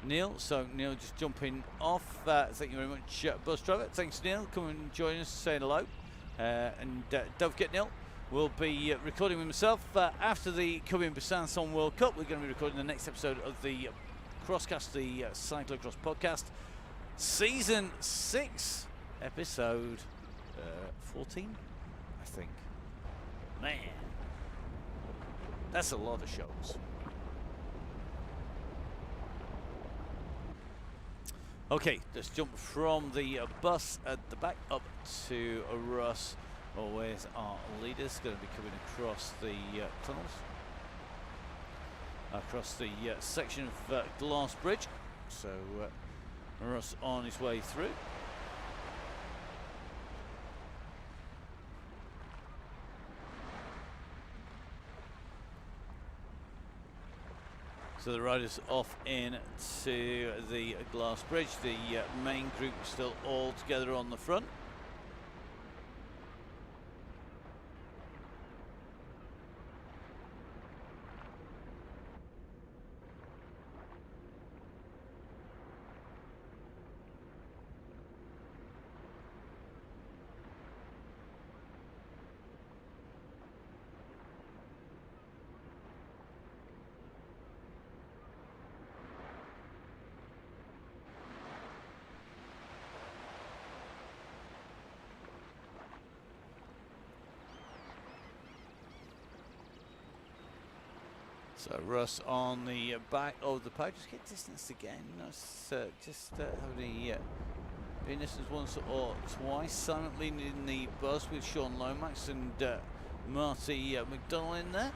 Neil. So Neil just jumping off. Thank you very much, bus driver. Thanks, Neil. Come and join us, saying hello. And don't forget, Neil, we'll be recording with myself after the Coming Besançon World Cup. We're going to be recording the next episode of the Crosscast, the Cyclocross podcast, season 6, episode 14, I think. Man, that's a lot of shows. Okay, let's jump from the bus at the back up to Russ. Always our leaders going to be coming across the tunnels, across the section of Glass Bridge. So Russ on his way through. So the riders off in to the Glass Bridge. The main group still all together on the front. So Russ on the back of the page. Just get distance again. Nice, just having been distance once or twice. Simon leading in the bus with Sean Lomax and Marty McDonnell in there.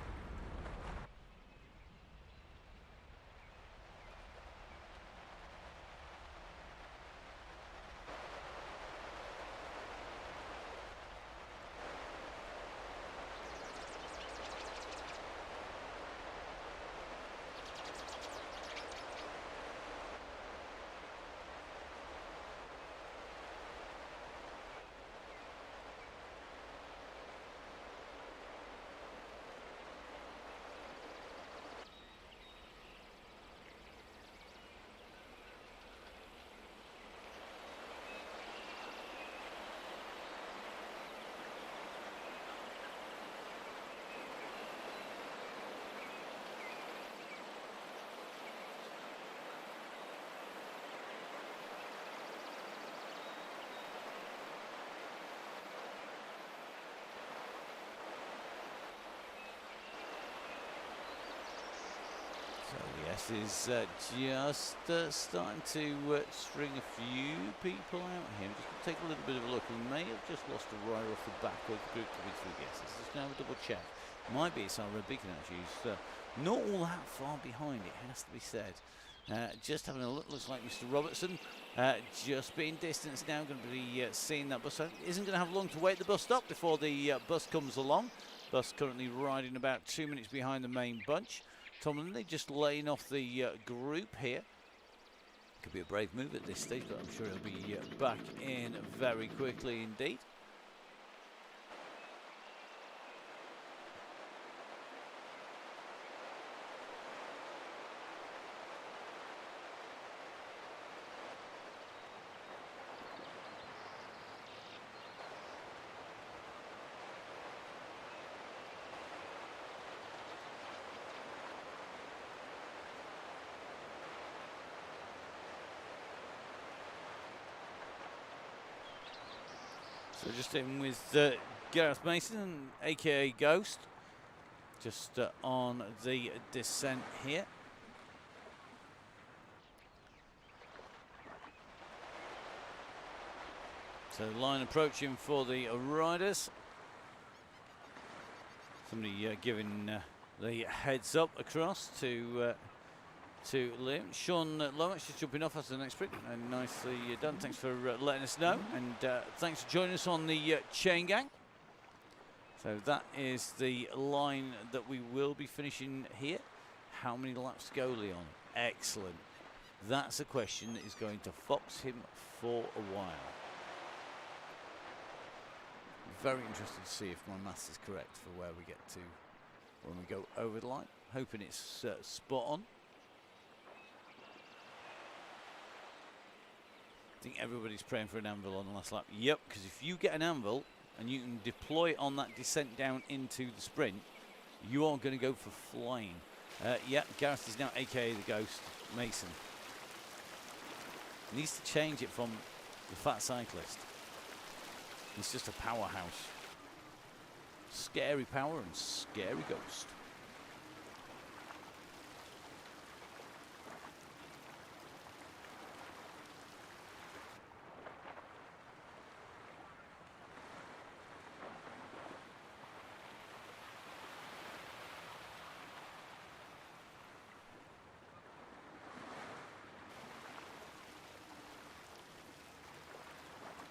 So yes, is just starting to string a few people out here. Just gonna take a little bit of a look. We may have just lost a rider off the back of the group coming through. Yes, let's just have a double check. Might be it's our red beacon actually. He's not all that far behind, it has to be said. Just having a look, looks like Mr. Robertson just being distanced now, going to be seeing that bus. Isn't going to have long to wait the bus stop before the bus comes along. Bus currently riding about 2 minutes behind the main bunch. Tom Lindley just laying off the group here. Could be a brave move at this stage, but I'm sure he'll be back in very quickly indeed. So just in with Gareth Mason, aka Ghost, just on the descent here. So line approaching for the riders. Somebody giving the heads up across to Liam. Sean Lomax just jumping off after the next sprint, and nicely done. Thanks for letting us know, and thanks for joining us on the Chaingang. So that is the line that we will be finishing here. How many laps to go, Leon? Excellent. That's a question that is going to fox him for a while. Very interested to see if my maths is correct for where we get to when we go over the line. Hoping it's spot on. I think everybody's praying for an anvil on the last lap. Yep, because if you get an anvil and you can deploy it on that descent down into the sprint, you are going to go for flying. Yeah, Gareth is now aka the Ghost Mason. Needs to change it from the fat cyclist. He's just a powerhouse. Scary power and scary ghost.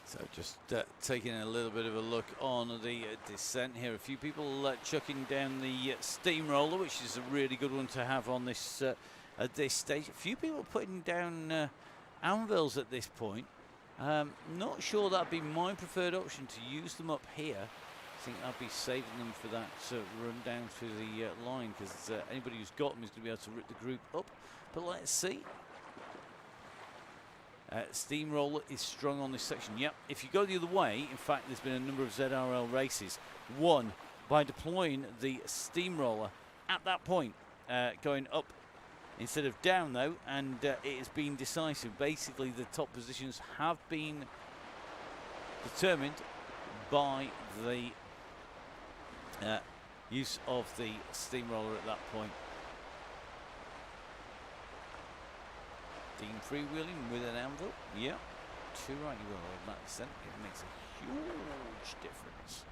So just taking a little bit of a look on the descent here. A few people chucking down the steamroller, which is a really good one to have on this at this stage. A few people putting down anvils at this point. Not sure that'd be my preferred option to use them up here. I think I'll be saving them for that run down through the line, because anybody who's got them is going to be able to rip the group up. But let's see. Steamroller is strong on this section. Yep, if you go the other way, in fact, there's been a number of ZRL races won by deploying the steamroller at that point, going up instead of down, though, and it has been decisive. Basically, the top positions have been determined by the use of the steamroller at that point. Dean freewheeling with an anvil. Yep. 2 right you will on that descent. It makes a huge difference.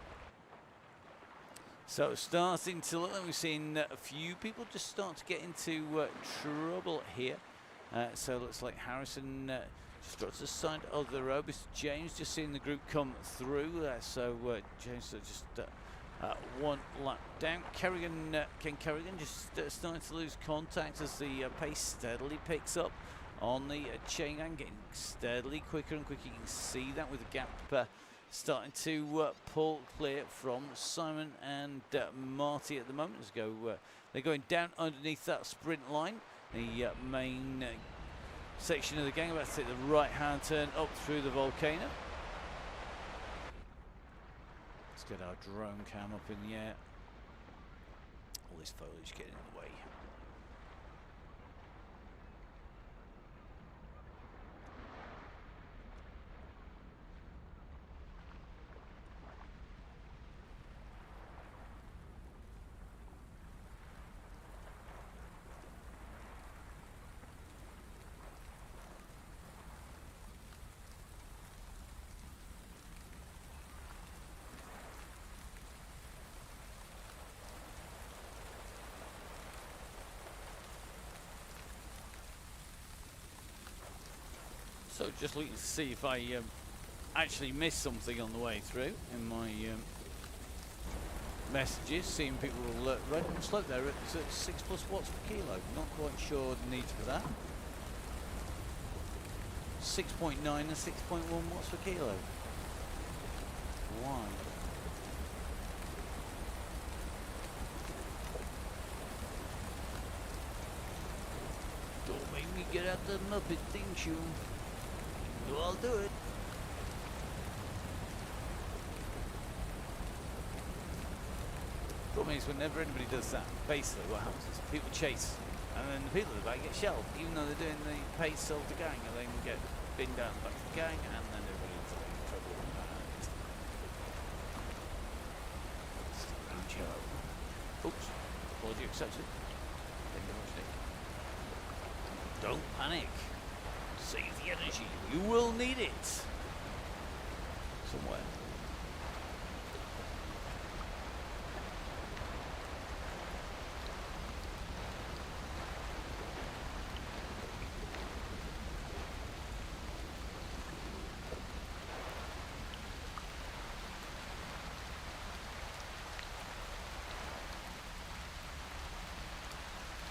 So starting to look like we've seen a few people just start to get into trouble here. So it looks like Harrison just got to the side of the road. Mr. James just seeing the group come through. So James just 1 lap down. Ken Kerrigan just starting to lose contact as the pace steadily picks up on the Chaingang, getting steadily quicker and quicker. You can see that with the gap starting to pull clear from Simon and Marty at the moment. They're going down underneath that sprint line. The main section of the gang about to take the right-hand turn up through the volcano. Let's get our drone cam up in the air. All this foliage getting in the way. So just looking to see if I actually missed something on the way through in my messages. Seeing people red and slope there at 6+ watts per kilo. Not quite sure the need for that. 6.9 and 6.1 watts per kilo. Why? Don't make me get out the Muppet theme tune. So I'll do it. Problem is, whenever anybody does that, basically what happens is people chase, and then the people at the back get shelved, even though they're doing the pace of the gang, and then get binned down the back of the gang, and then everybody ends up in trouble. Oops, apology accepted. Thank you very much, Nick. Don't panic. Save the energy. You will need it. Somewhere.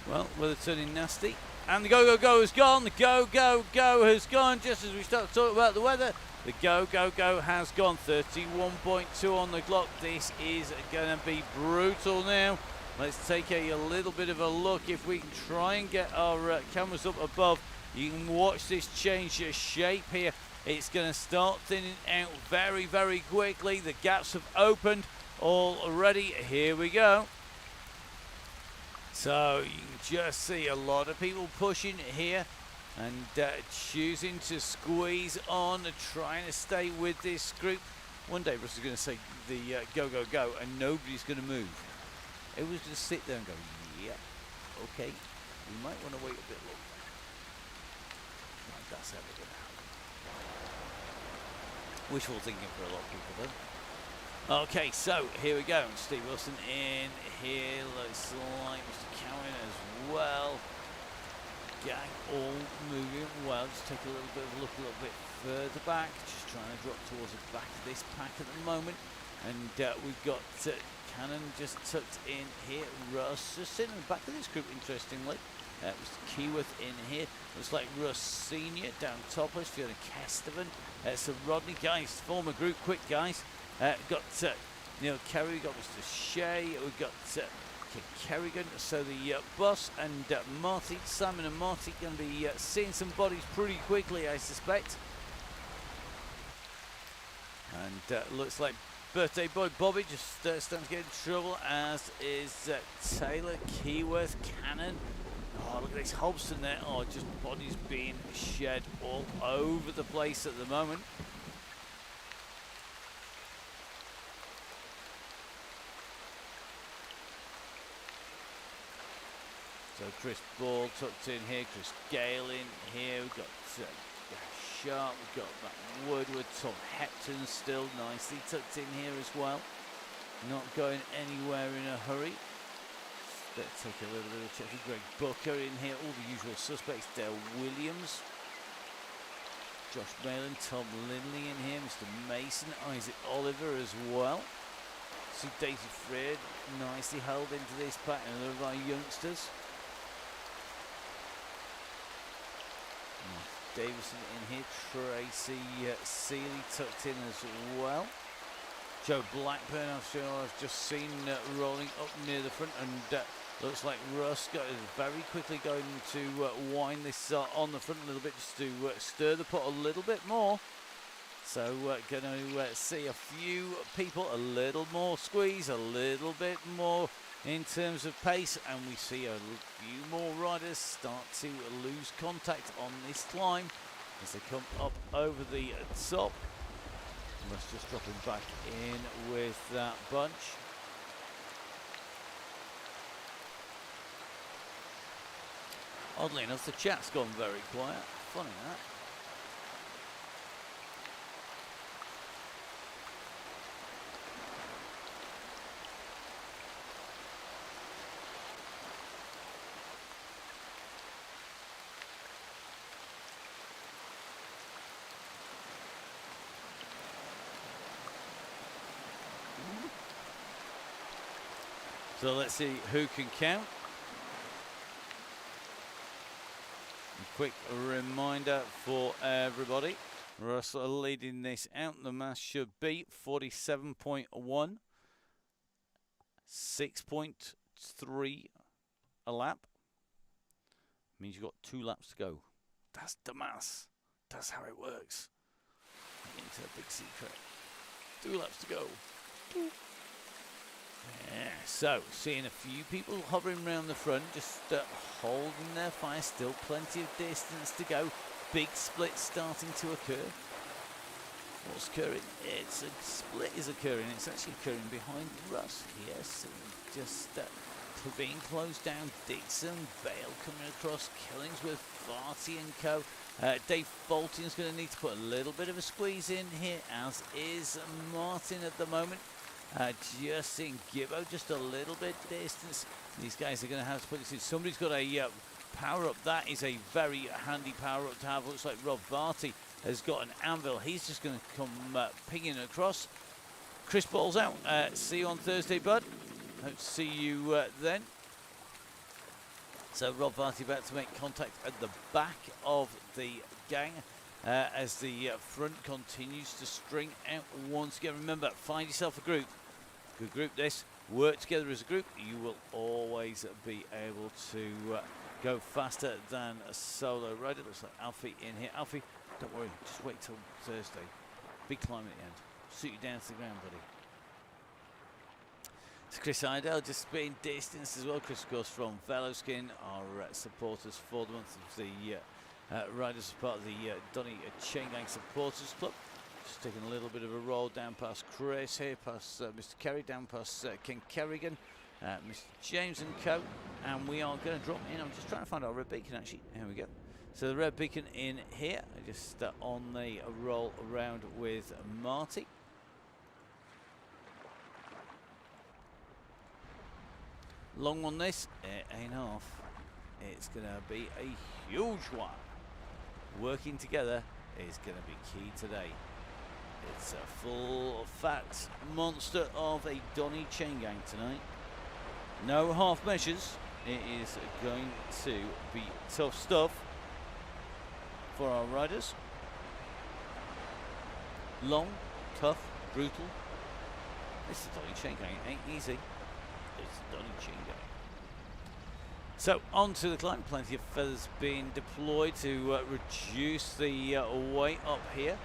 Well, weather turning nasty. And the go has gone. The go has gone just as we start to talk about the weather. The go has gone. 31.2 on the clock. This is going to be brutal now. Let's take a little bit of a look. If we can try and get our cameras up above, you can watch this change of shape here. It's going to start thinning out very, very quickly. The gaps have opened already. Here we go. So you can just see a lot of people pushing here and choosing to squeeze on and trying to stay with this group. One day Russ is going to say the go and nobody's going to move. Everyone's going to sit there and go, yeah, okay, we might want to wait a bit longer. Like that's ever going to happen. Wishful thinking for a lot of people though. Okay, so here we go. Steve Wilson in here. Looks like Mr. Cowan as well. Gang all moving well. Just take a little bit of a look a little bit further back. Just trying to drop towards the back of this pack at the moment. And we've got Cannon just tucked in here. Russ just sitting in the back of this group, interestingly. Mr. Keyworth in here. Looks like Russ Senior down topless. Fiona Kestevan. So Rodney, guys, former group, quick guys. Got Neil Kerry, we've got Mr. Shea, we've got Kerrigan, so the boss and Marty, Simon and Marty going to be seeing some bodies pretty quickly, I suspect. And looks like birthday boy Bobby just starting to get in trouble, as is Taylor, Keyworth, Cannon. Oh, look at this Hobson there. Oh, just bodies being shed all over the place at the moment. So Chris Ball tucked in here, Chris Gale in here, we've got Sharp, we've got Matt Woodward, Tom Hepton still nicely tucked in here as well. Not going anywhere in a hurry. Let's take a little bit of a check for Greg Booker in here, all the usual suspects, Dale Williams, Josh Mayland, Tom Lindley in here, Mr. Mason, Isaac Oliver as well. See Daisy Fred nicely held into this pack, and another of our youngsters. Davison in here, Tracy Seeley tucked in as well. Joe Blackburn, I've just seen rolling up near the front, and looks like Russ is very quickly going to wind this on the front a little bit, just to stir the pot a little bit more. So going to see a few people, a little more squeeze, a little bit more in terms of pace, and we see a few more riders start to lose contact on this climb as they come up over the top. Russ just dropping back in with that bunch. Oddly enough, the chat's gone very quiet. Funny that. So let's see who can count. A quick reminder for everybody. Russell leading this out. The mass should be 47.1. 6.3 a lap. Means you've got 2 laps to go. That's the mass. That's how it works. Into a big secret. 2 laps to go. Yeah, so seeing a few people hovering around the front, just holding their fire. Still plenty of distance to go. Big split starting to occur. What's occurring? It's a split is occurring. It's actually occurring behind Russ here. So just being closed down. Dixon, Bale coming across. Killingsworth, Varty and co. Dave Bolton's going to need to put a little bit of a squeeze in here, as is Martin at the moment. Just seeing Gibbo just a little bit distance. These guys are going to have to put this in. Somebody's got a power up. That is a very handy power up to have. Looks like Rob Varty has got an anvil. He's just going to come pinging across. Chris Ball's out. See you on Thursday, bud. Hope to see you then. So Rob Varty about to make contact at the back of the gang. As the front continues to string out once again. Remember, find yourself a group. Good group this. Work together as a group. You will always be able to go faster than a solo rider. Looks like Alfie in here. Alfie, don't worry. Just wait till Thursday. Big climb at the end. Suit you down to the ground, buddy. It's Chris Idell just being distanced as well. Chris, of course, from Veloskin, our supporters for the month of the riders as part of the Donny Chaingang Supporters Club. Just taking a little bit of a roll down past Chris here, past Mr. Kerry, down past Ken Kerrigan, Mr. James and co. And we are going to drop in. I'm just trying to find our red beacon actually. Here we go. So the red beacon in here, just on the roll around with Marty. Long one this, it ain't off. It's going to be a huge one. Working together is going to be key today. It's a full fat monster of a Donny Chaingang tonight. No half measures. It is going to be tough stuff for our riders. Long, tough, brutal. This is Donny Chaingang. It ain't easy. It's Donny Chaingang. So on to the climb. Plenty of feathers being deployed to reduce the weight up here.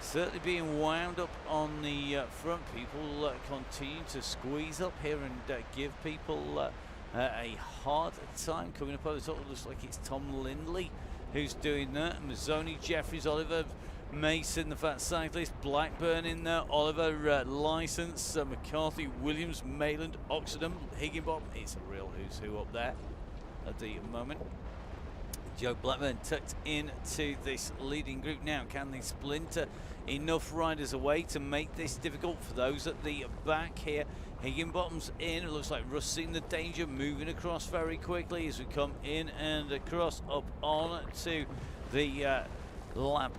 Certainly being wound up on the front. People continue to squeeze up here and give people a hard time coming up over the top. It looks like it's Tom Lindley who's doing that. Mazzoni, Jeffries, Oliver, Mason, the fat cyclist, Blackburn in there, Oliver, Licence, McCarthy, Williams, Mayland, Oxenham, Higginbottom. It's a real who's who up there. at the moment. Joe Blackburn tucked into this leading group now. Can they splinter enough riders away to make this difficult for those at the back here? Higginbottom's in. It looks like Russ seeing the danger, moving across very quickly as we come in and across up on to the lap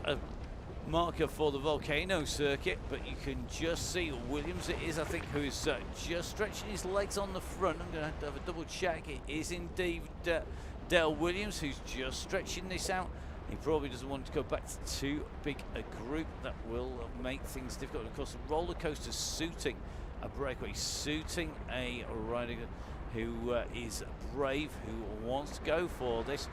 marker for the Volcano circuit. But you can just see Williams, it is, I think, who is just stretching his legs on the front. I'm going to have a double check. It is indeed Dale Williams who's just stretching this out. He probably doesn't want to go back to too big a group. That will make things difficult. And of course, the roller coaster suiting a breakaway, suiting a rider who is brave, who wants to go for this.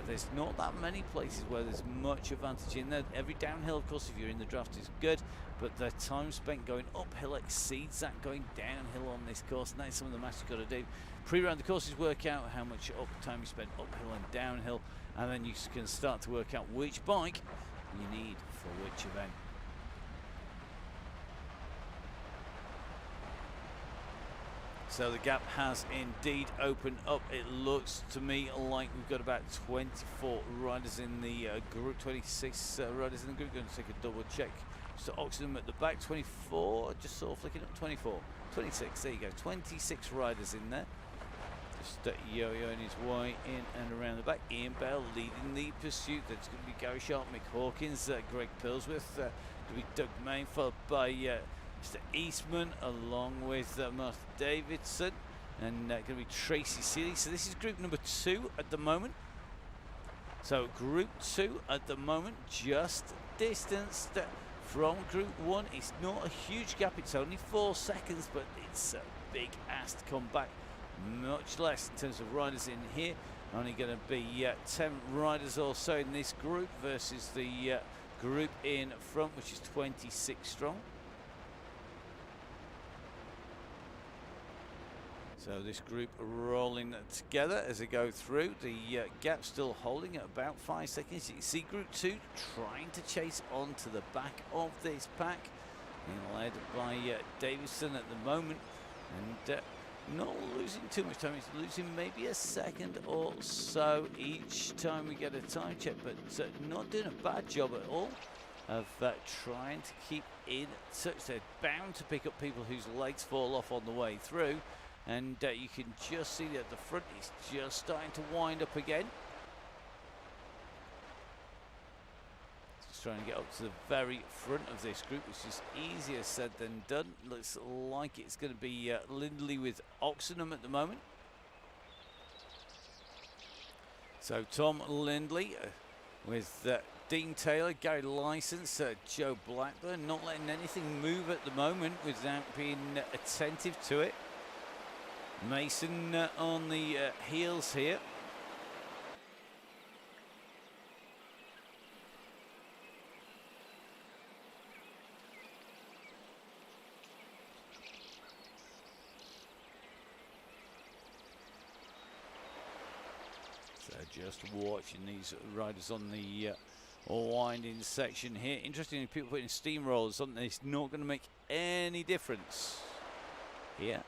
There's not that many places where there's much advantage in there. Every downhill, of course, if you're in the draft, is good, but the time spent going uphill exceeds that going downhill on this course, and that's some of the math you've got to do. Pre-round the courses work out how much time you spend uphill and downhill, and then you can start to work out which bike you need for which event. So the gap has indeed opened up. It looks to me like we've got about 24 riders in the group, 26 riders in the group. Going to take a double check. So Oxenham at the back, 24, just sort of flicking up, 24, 26, there you go, 26 riders in there. Just yo-yoing his way in and around the back. Ian Bell leading the pursuit. That's going to be Gary Sharp, Mick Hawkins, Greg Pillsworth, going to be Doug Main, followed by Mr. Eastman, along with Martha Davidson, and going to be Tracy Seeley. So this is group number 2 at the moment. So group 2 at the moment, just distanced from group 1. It's not a huge gap, it's only 4 seconds, but it's a big ass to come back. Much less in terms of riders in here. Only going to be 10 riders or so in this group versus the group in front, which is 26 strong. So this group rolling together as they go through. The gap still holding at about 5 seconds. You can see group 2 trying to chase onto the back of this pack, being led by Davison at the moment, and not losing too much time. He's losing maybe a second or so each time we get a time check, but not doing a bad job at all of trying to keep in touch. They're bound to pick up people whose legs fall off on the way through, and you can just see that at the front is just starting to wind up again. Just trying to get up to the very front of this group, which is easier said than done. Looks like it's going to be Lindley with Oxenham at the moment. So Tom Lindley with Dean Taylor, Gary Licence, Joe Blackburn, not letting anything move at the moment without being attentive to it. Mason on the heels here. So just watching these riders on the winding section here. Interestingly, people putting steamrollers on this, not going to make any difference here.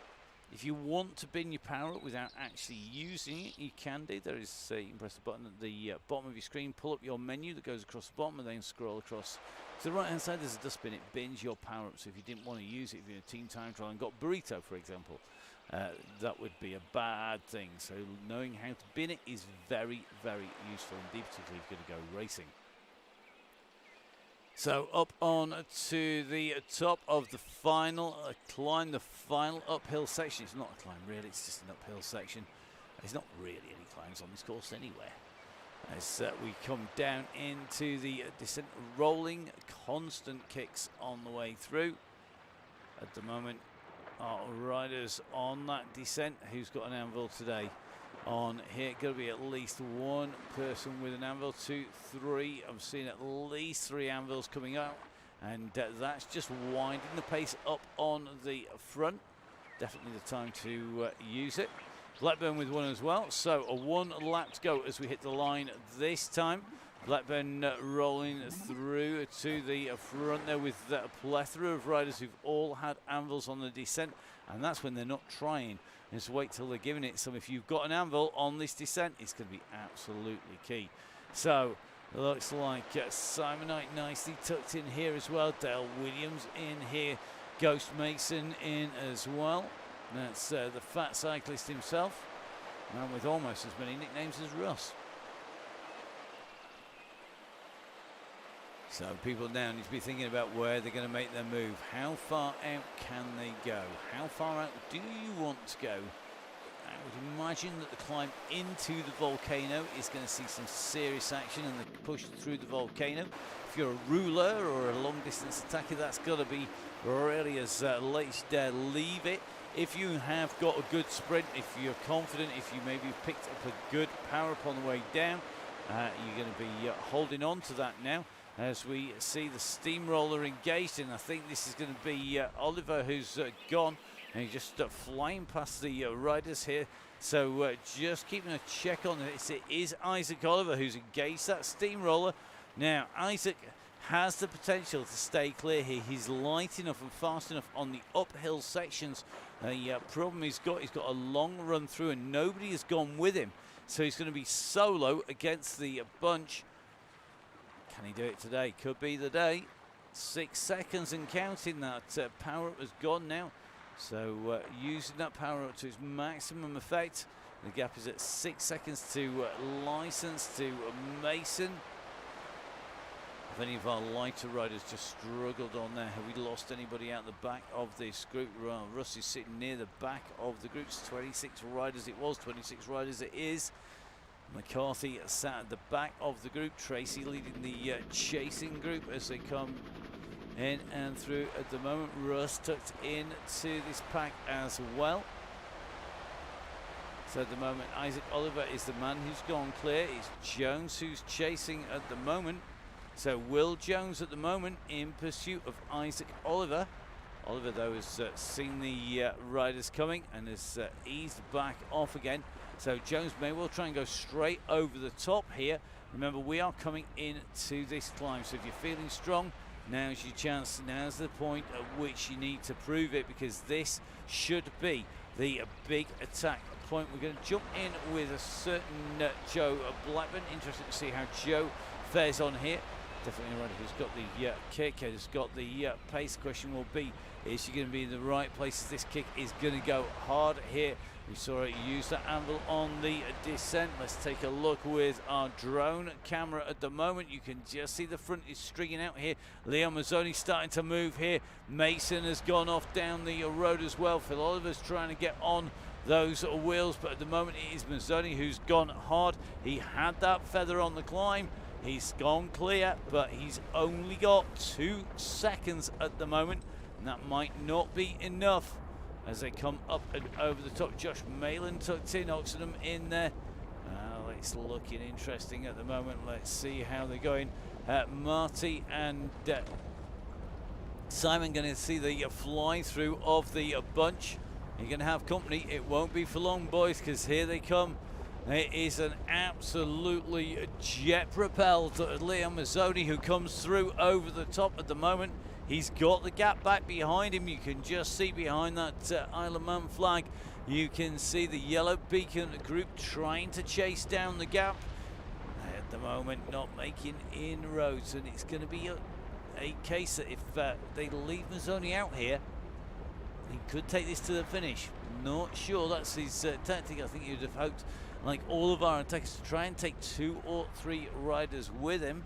If you want to bin your power up without actually using it, you can do. There is, you can press the button at the bottom of your screen, pull up your menu that goes across the bottom, and then scroll across to the right hand side. There's a dustbin. It bins your power up. So if you didn't want to use it, if you're in a team time trial and got burrito, for example, that would be a bad thing. So knowing how to bin it is very, very useful indeed, particularly if you're going to go racing. So up on to the top of the final climb, the final uphill section. It's not a climb really, it's just an uphill section. There's not really any climbs on this course anywhere. As we come down into the descent, rolling constant kicks on the way through. At the moment, our riders on that descent. Who's got an anvil today? On here, going to be at least one person with an anvil, 2, 3. I'm seeing at least 3 anvils coming out, and that's just winding the pace up on the front. Definitely the time to use it. Blackburn with one as well. So a 1 lap to go as we hit the line this time. Blackburn rolling through to the front there with a plethora of riders who've all had anvils on the descent, and that's when they're not trying. Just wait till they're giving it. So if you've got an anvil on this descent, it's going to be absolutely key. So looks like Simonite nicely tucked in here as well. Dale Williams in here. Ghost Mason in as well. That's the fat cyclist himself, and with almost as many nicknames as Russ. So people now need to be thinking about where they're going to make their move. How far out can they go? How far out do you want to go? I would imagine that the climb into the volcano is going to see some serious action, and the push through the volcano. If you're a ruler or a long distance attacker, that's got to be really as late as you dare leave it. If you have got a good sprint, if you're confident, if you maybe picked up a good power up on the way down, you're going to be holding on to that now as we see the steamroller engaged. And I think this is going to be Oliver who's gone, and he's just flying past the riders here. So just keeping a check on this. It is Isaac Oliver who's engaged that steamroller. Now Isaac has the potential to stay clear here. He's light enough and fast enough on the uphill sections. The problem he's got a long run through, and nobody has gone with him. So he's going to be solo against the bunch. Can he do it today? Could be the day. 6 seconds and counting. That power up has gone now. So using that power up to its maximum effect. The gap is at 6 seconds to License, to Mason. If any of our lighter riders just struggled on there, have we lost anybody out the back of this group? Well, Russ is sitting near the back of the group. It's 26 riders it was, 26 riders it is. McCarthy sat at the back of the group. Tracy leading the chasing group as they come in and through at the moment. Russ tucked in to this pack as well. So at the moment, Isaac Oliver is the man who's gone clear. It's Jones who's chasing at the moment. So Will Jones at the moment in pursuit of Isaac Oliver. Oliver, though, has seen the riders coming and has eased back off again. So Jones may well try and go straight over the top here. Remember, we are coming into this climb, so if you're feeling strong, now's your chance. Now's the point at which you need to prove it, because this should be the big attack point. We're going to jump in with a certain Joe Blackburn. Interesting to see how Joe fares on here. Definitely a rider who's got the kick, who's got the pace. The question will be, is she going to be in the right places? This kick is going to go hard here. We saw it use that anvil on the descent. Let's take a look with our drone camera at the moment. You can just see the front is stringing out here. Leon Mazzoni starting to move here. Mason has gone off down the road as well. Phil Oliver's trying to get on those wheels, but at the moment it is Mazzoni who's gone hard. He had that feather on the climb. He's gone clear, but he's only got 2 seconds at the moment, and that might not be enough as they come up and over the top. Josh Malin tucked in, Oxenham in there. It's looking interesting at the moment. Let's see how they're going. Marty and Simon going to see the fly through of the bunch. You're going to have company. It won't be for long, boys, because here they come. It is an absolutely jet-propelled Leon Mazzoni who comes through over the top at the moment. He's got the gap back behind him. You can just see behind that Isle of Man flag, you can see the yellow beacon group trying to chase down the gap. At the moment, not making inroads, and it's going to be a case that if they leave Mazzoni out here, he could take this to the finish. Not sure that's his tactic. I think you'd have hoped, like all of our attackers, to try and take 2 or 3 riders with him.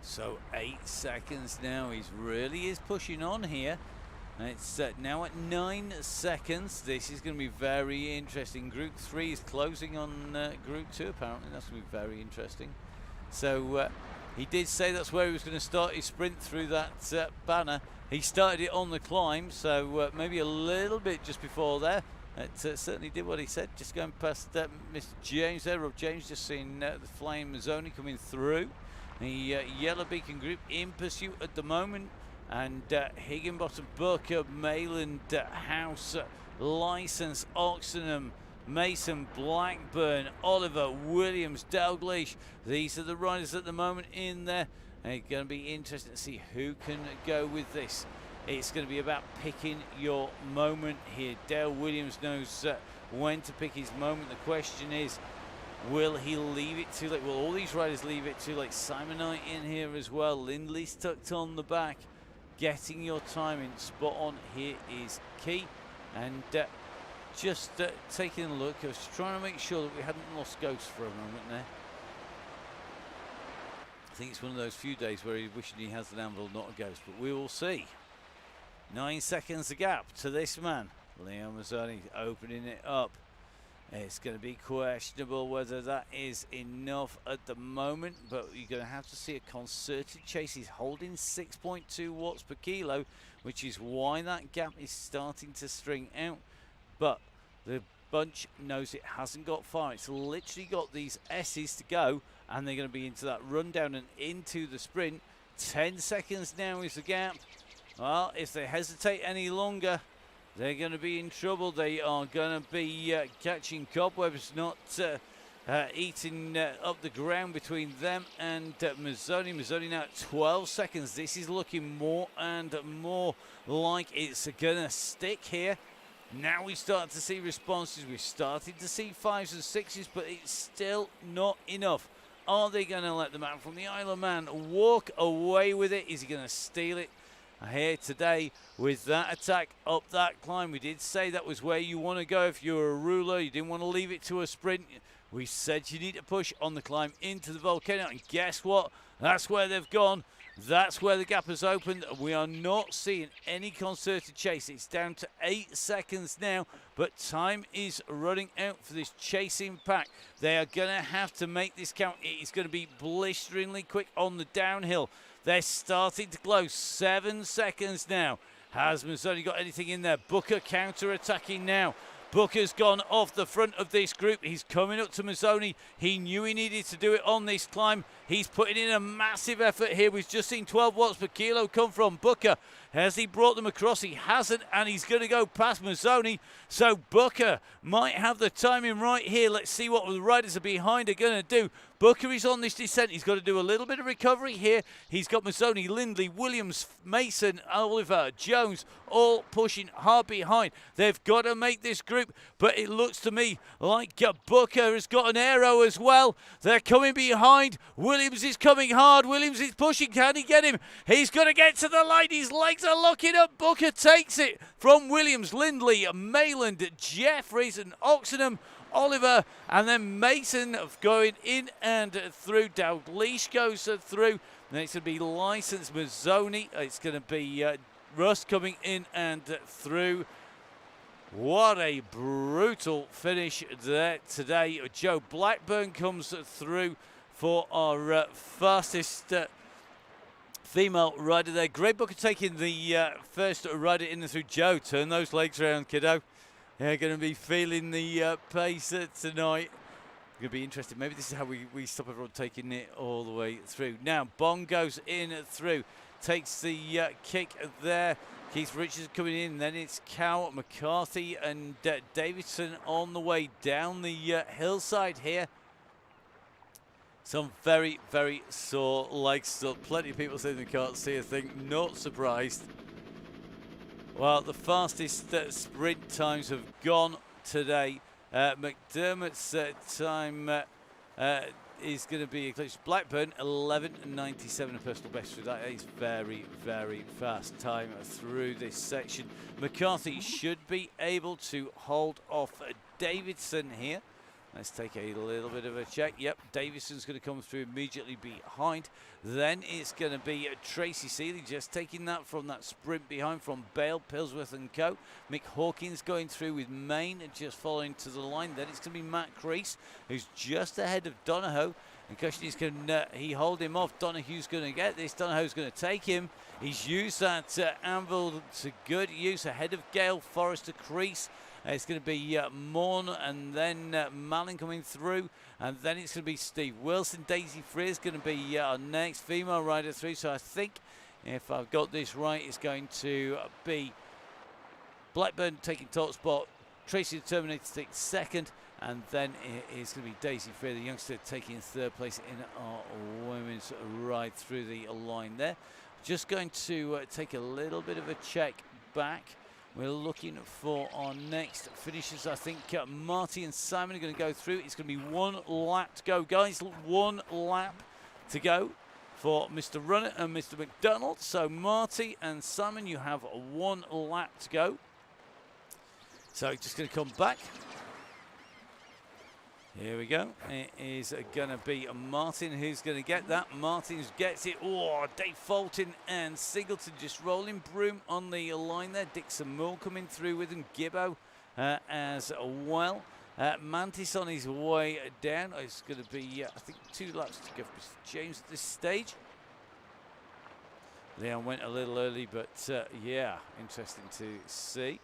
So 8 seconds now. He really is pushing on here. It's now at 9 seconds. This is going to be very interesting. Group 3 is closing on Group 2, apparently. That's going to be very interesting. So he did say that's where he was going to start his sprint through that banner. He started it on the climb, so maybe a little bit just before there. It certainly did what he said. Just going past Mr. James there, Rob James, just seeing the flying Mazzoni coming through. The Yellow Beacon group in pursuit at the moment. And Higginbottom, Booker, Mayland, House, License, Oxenham, Mason, Blackburn, Oliver, Williams, Dalgleish. These are the riders at the moment in there. And it's going to be interesting to see who can go with this. It's going to be about picking your moment here. Dale Williams knows when to pick his moment. The question is, will he leave it too late? Will all these riders leave it too late? Simon Knight in here as well. Lindley's tucked on the back. Getting your timing spot on here is key. And just taking a look, I was trying to make sure that we hadn't lost Ghost for a moment there. I think it's one of those few days where he's wishing he has an Anvil, not a Ghost, but we will see. 9 seconds the gap to this man. Leon Mazzoni opening it up. It's going to be questionable whether that is enough at the moment, but you're going to have to see a concerted chase. He's holding 6.2 watts per kilo, which is why that gap is starting to string out. But the bunch knows it hasn't got far. It's literally got these S's to go, and they're going to be into that rundown and into the sprint. 10 seconds now is the gap. Well, if they hesitate any longer, they're going to be in trouble. They are going to be catching cobwebs, not eating up the ground between them and Mazzoni. Mazzoni now at 12 seconds. This is looking more and more like it's going to stick here. Now we start to see responses. We've started to see 5s and 6s, but it's still not enough. Are they going to let the man from the Isle of Man walk away with it? Is he going to steal it? Here today with that attack up that climb. We did say that was where you want to go if you're a ruler. You didn't want to leave it to a sprint. We said you need to push on the climb into the volcano, and guess what? That's where they've gone. That's where the gap has opened. We are not seeing any concerted chase. It's down to 8 seconds now, but time is running out for this chasing pack. They are going to have to make this count. It is going to be blisteringly quick on the downhill. They're starting to close. 7 seconds now. Has Mazzoni got anything in there? Booker counter-attacking now. Booker's gone off the front of this group. He's coming up to Mazzoni. He knew he needed to do it on this climb. He's putting in a massive effort here. We've just seen 12 watts per kilo come from Booker. Has he brought them across? He hasn't, and he's going to go past Mazzoni. So Booker might have the timing right here. Let's see what the riders are behind are going to do. Booker is on this descent. He's got to do a little bit of recovery here. He's got Mazzoni, Lindley, Williams, Mason, Oliver, Jones, all pushing hard behind. They've got to make this group, but it looks to me like Booker has got an aero as well. They're coming behind. Williams is coming hard. Williams is pushing. Can he get him? He's going to get to the line. His legs are locking up. Booker takes it from Williams, Lindley, Mayland, Jeffries and Oxenham. Oliver and then Mason going in and through. Dalgleish goes through. Next to be License, Mazzoni. It's going to be Rust coming in and through. What a brutal finish there today. Joe Blackburn comes through for our fastest female rider there. Greg Booker taking the first rider in and through. Joe, turn those legs around, kiddo. They're going to be feeling the pace tonight. Going to be interesting. Maybe this is how we stop everyone taking it all the way through. Now, Bond goes in through. Takes the kick there. Keith Richards coming in. Then it's Cow, McCarthy and Davidson on the way down the hillside here. Some very, very sore legs still. Plenty of people saying they can't see a thing. Not surprised. Well, the fastest sprint times have gone today. McDermott's time is going to be eclipsed. Blackburn 11:97, a personal best for that. Is very, very fast time through this section. McCarthy should be able to hold off Davidson here. Let's take a little bit of a check. Yep, Davidson's going to come through immediately behind. Then it's going to be Tracy Seeley just taking that from that sprint behind from Bale, Pillsworth and Co. Mick Hawkins going through with Maine and just following to the line. Then it's going to be Matt Crease, who's just ahead of Donahoe. And question is, can he hold him off? Donahue's going to get this. Donahoe's going to take him. He's used that anvil to good use ahead of Gale, Forrester, Crease It's going to be Morn and then Malin coming through, and then it's going to be Steve Wilson. Daisy Free is going to be our next female rider through. So I think, if I've got this right, it's going to be Blackburn taking top spot, Tracy the Terminator takes second, and then it's going to be Daisy Free, the youngster, taking third place in our women's ride through the line there. Just going to take a little bit of a check back. We're looking for our next finishers. I think Marty and Simon are going to go through. It's going to be 1 lap to go, guys. 1 lap to go for Mr. Runner and Mr. McDonald. So Marty and Simon, you have 1 lap to go. So just going to come back. Here we go. It is going to be Martin who's going to get that. Martin gets it. Oh, Dave Fulton and Singleton just rolling. Broom on the line there. Dixon Moore coming through with him. Gibbo as well. Mantis on his way down. It's going to be, I think, 2 laps to go for Mr. James at this stage. Leon went a little early, but yeah, interesting to see.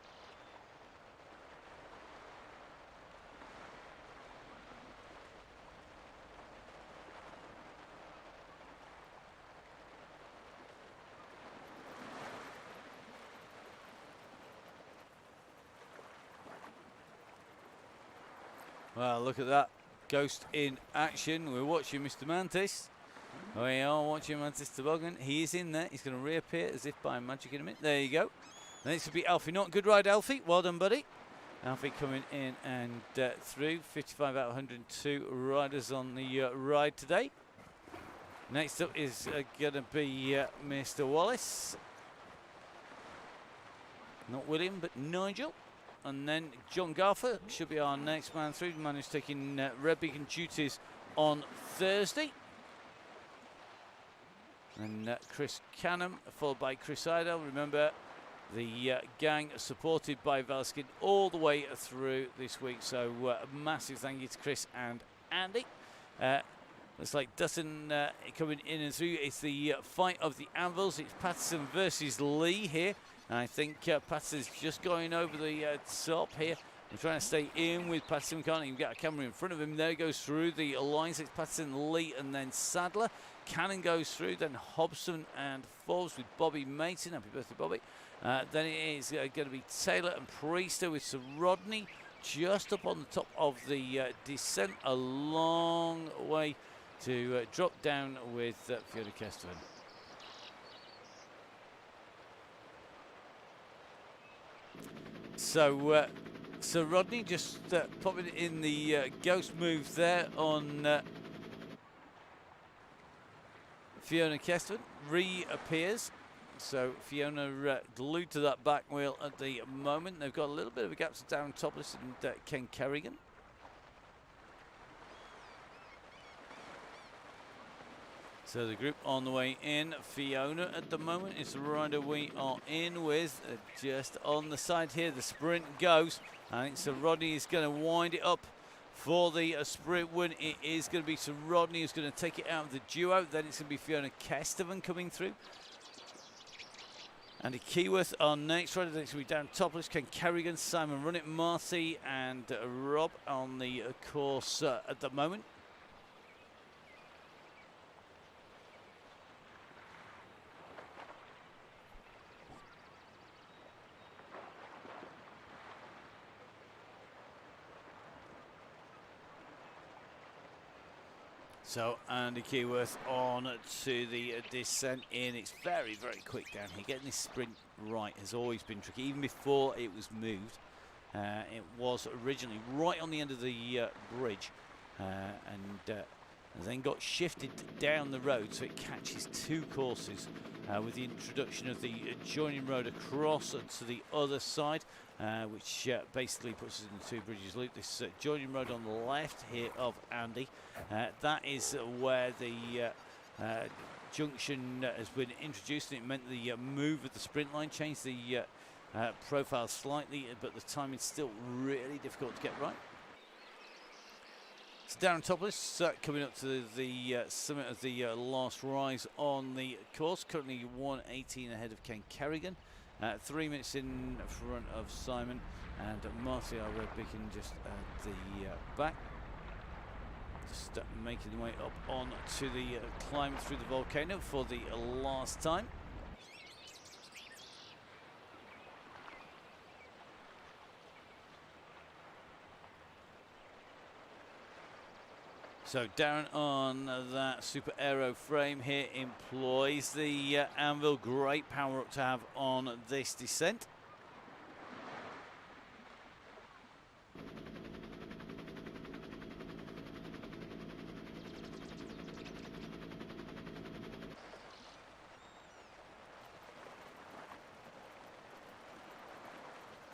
Well, look at that. Ghost in action. We're watching Mr. Mantis. We are watching Mantis Toboggan. He is in there. He's going to reappear as if by magic in a minute. There you go. Next will be Alfie. Not good ride, Alfie. Well done, buddy. Alfie coming in and through. 55 out of 102 riders on the ride today. Next up is going to be Mr. Wallace. Not William, but Nigel. And then John Garfer should be our next man through. The man who's taking Red Beacon duties on Thursday. And Chris Canham, followed by Chris Idle. Remember, the gang supported by Valskin all the way through this week. So a massive thank you to Chris and Andy. Looks like Dutton coming in and through. It's the fight of the anvils. It's Patterson versus Lee here. And I think Patterson's just going over the top here. We're trying to stay in with Patterson. We can't even get a camera in front of him. There he goes through the lines. It's Patterson, Lee, and then Sadler. Cannon goes through. Then Hobson and Forbes with Bobby Mason. Happy birthday, Bobby. Then it is going to be Taylor and Priester with Sir Rodney just up on the top of the descent. A long way to drop down with Fiona Kesterman. So, Sir Rodney just popping in the ghost move there on Fiona Kesterman. Reappears. So Fiona glued to that back wheel at the moment. They've got a little bit of a gap to Darren Topless and Ken Kerrigan. So the group on the way in. Fiona at the moment is the rider we are in with. Just on the side here, the sprint goes. I think Sir Rodney is going to wind it up for the sprint win. It is going to be Sir Rodney who's going to take it out of the duo. Then it's going to be Fiona Kesterman coming through. Andy Keyworth, our next rider. Next will be Darren Topless, Ken Kerrigan, Simon Runnett, Marty and Rob on the course at the moment. So Andy Keyworth on to the descent in. It's very, very quick down here. Getting this sprint right has always been tricky. Even before it was moved, it was originally right on the end of the bridge and then got shifted down the road so it catches 2 courses with the introduction of the joining road across to the other side, which basically puts us in the 2 bridges loop. This joining road on the left here of Andy, that is where the junction has been introduced, and it meant the move of the sprint line changed the profile slightly, but the timing's still really difficult to get right. It's Darren Topless coming up to the summit of the last rise on the course. Currently 1:18 ahead of Ken Kerrigan. 3 minutes in front of Simon And Marty, our red beacon, just at the back. Just making the way up on to the climb through the volcano for the last time. So Darren on that super aero frame here employs the anvil. Great power up to have on this descent.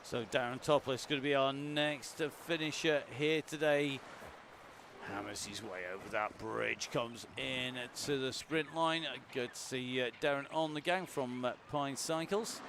So Darren Topless going to be our next finisher here today. Hammers his way over that bridge, comes in to the sprint line. Good to see Darren on the gang from Pine Cycles.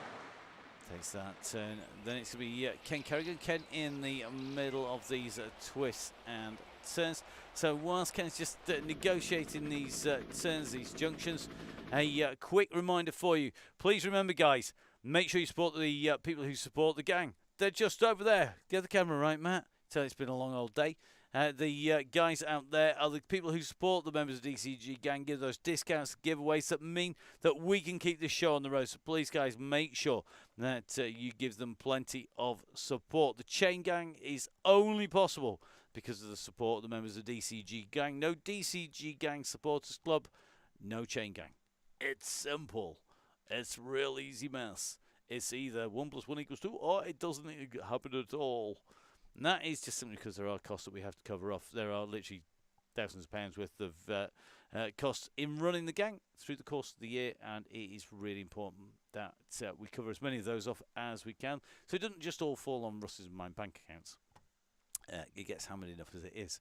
Takes that turn. Then it's going to be Ken Kerrigan. Ken in the middle of these twists and turns. So whilst Ken's just negotiating these turns, these junctions, a quick reminder for you. Please remember, guys, make sure you support the people who support the gang. They're just over there. Get the camera right, Matt. Tell you it's been a long old day. The guys out there are the people who support the members of DCG Gang, give those discounts, giveaways that mean that we can keep this show on the road. So please, guys, make sure that you give them plenty of support. The Chain Gang is only possible because of the support of the members of DCG Gang. No DCG Gang Supporters Club, no Chain Gang. It's simple. It's real easy mess. It's either 1 + 1 = 2 or it doesn't happen at all. And that is just simply because there are costs that we have to cover off. There are literally thousands of pounds worth of costs in running the gang through the course of the year, and it is really important that we cover as many of those off as we can, so it doesn't just all fall on Russ's and mine bank accounts. It gets hammered enough as it is,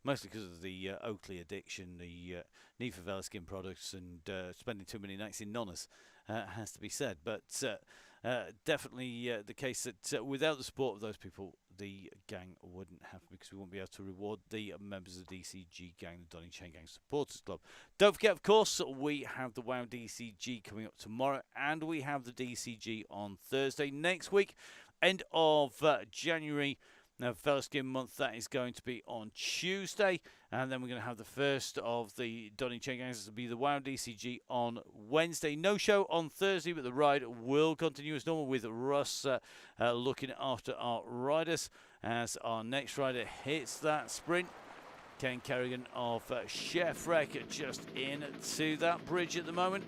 mostly because of the Oakley addiction, the need for Vela skin products, and spending too many nights in Nonnas, has to be said. But definitely the case that without the support of those people, the gang wouldn't happen, because we wouldn't be able to reward the members of the DCG Gang, the Donny Chaingang Supporters Club. Don't forget, of course, we have the WoW DCG coming up tomorrow, and we have the DCG on Thursday. Next week, end of January, now, Vela Skin Month, that is going to be on Tuesday. And then we're going to have the first of the Donny Chaingangs. This will be the WoW DCG on Wednesday. No show on Thursday, but the ride will continue as normal with Russ looking after our riders as our next rider hits that sprint. Ken Kerrigan of Chef Wreck just into that bridge at the moment.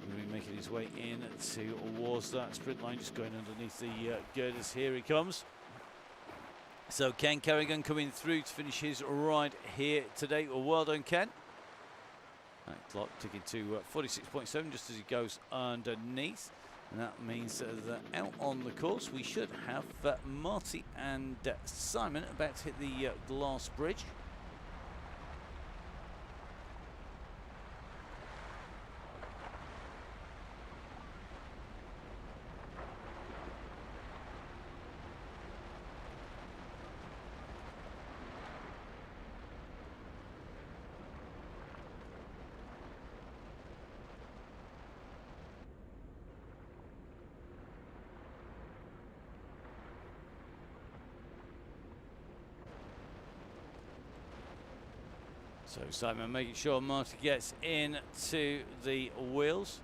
He'll be making his way in towards that sprint line, just going underneath the girders. Here he comes. So Ken Kerrigan coming through to finish his ride here today. Well done, Ken. That clock ticking to 46.7 just as he goes underneath. And that means that out on the course we should have Marty and Simon about to hit the glass bridge. So Simon making sure Marty gets into the wheels.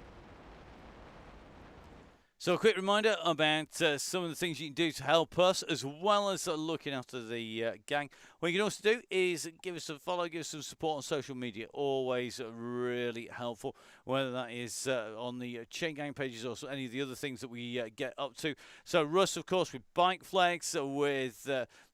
So a quick reminder about some of the things you can do to help us, as well as looking after the gang. What you can also do is give us a follow, give us some support on social media. Always really helpful, whether that is on the Chain Gang pages or any of the other things that we get up to. So Russ, of course, with Bike Flex, with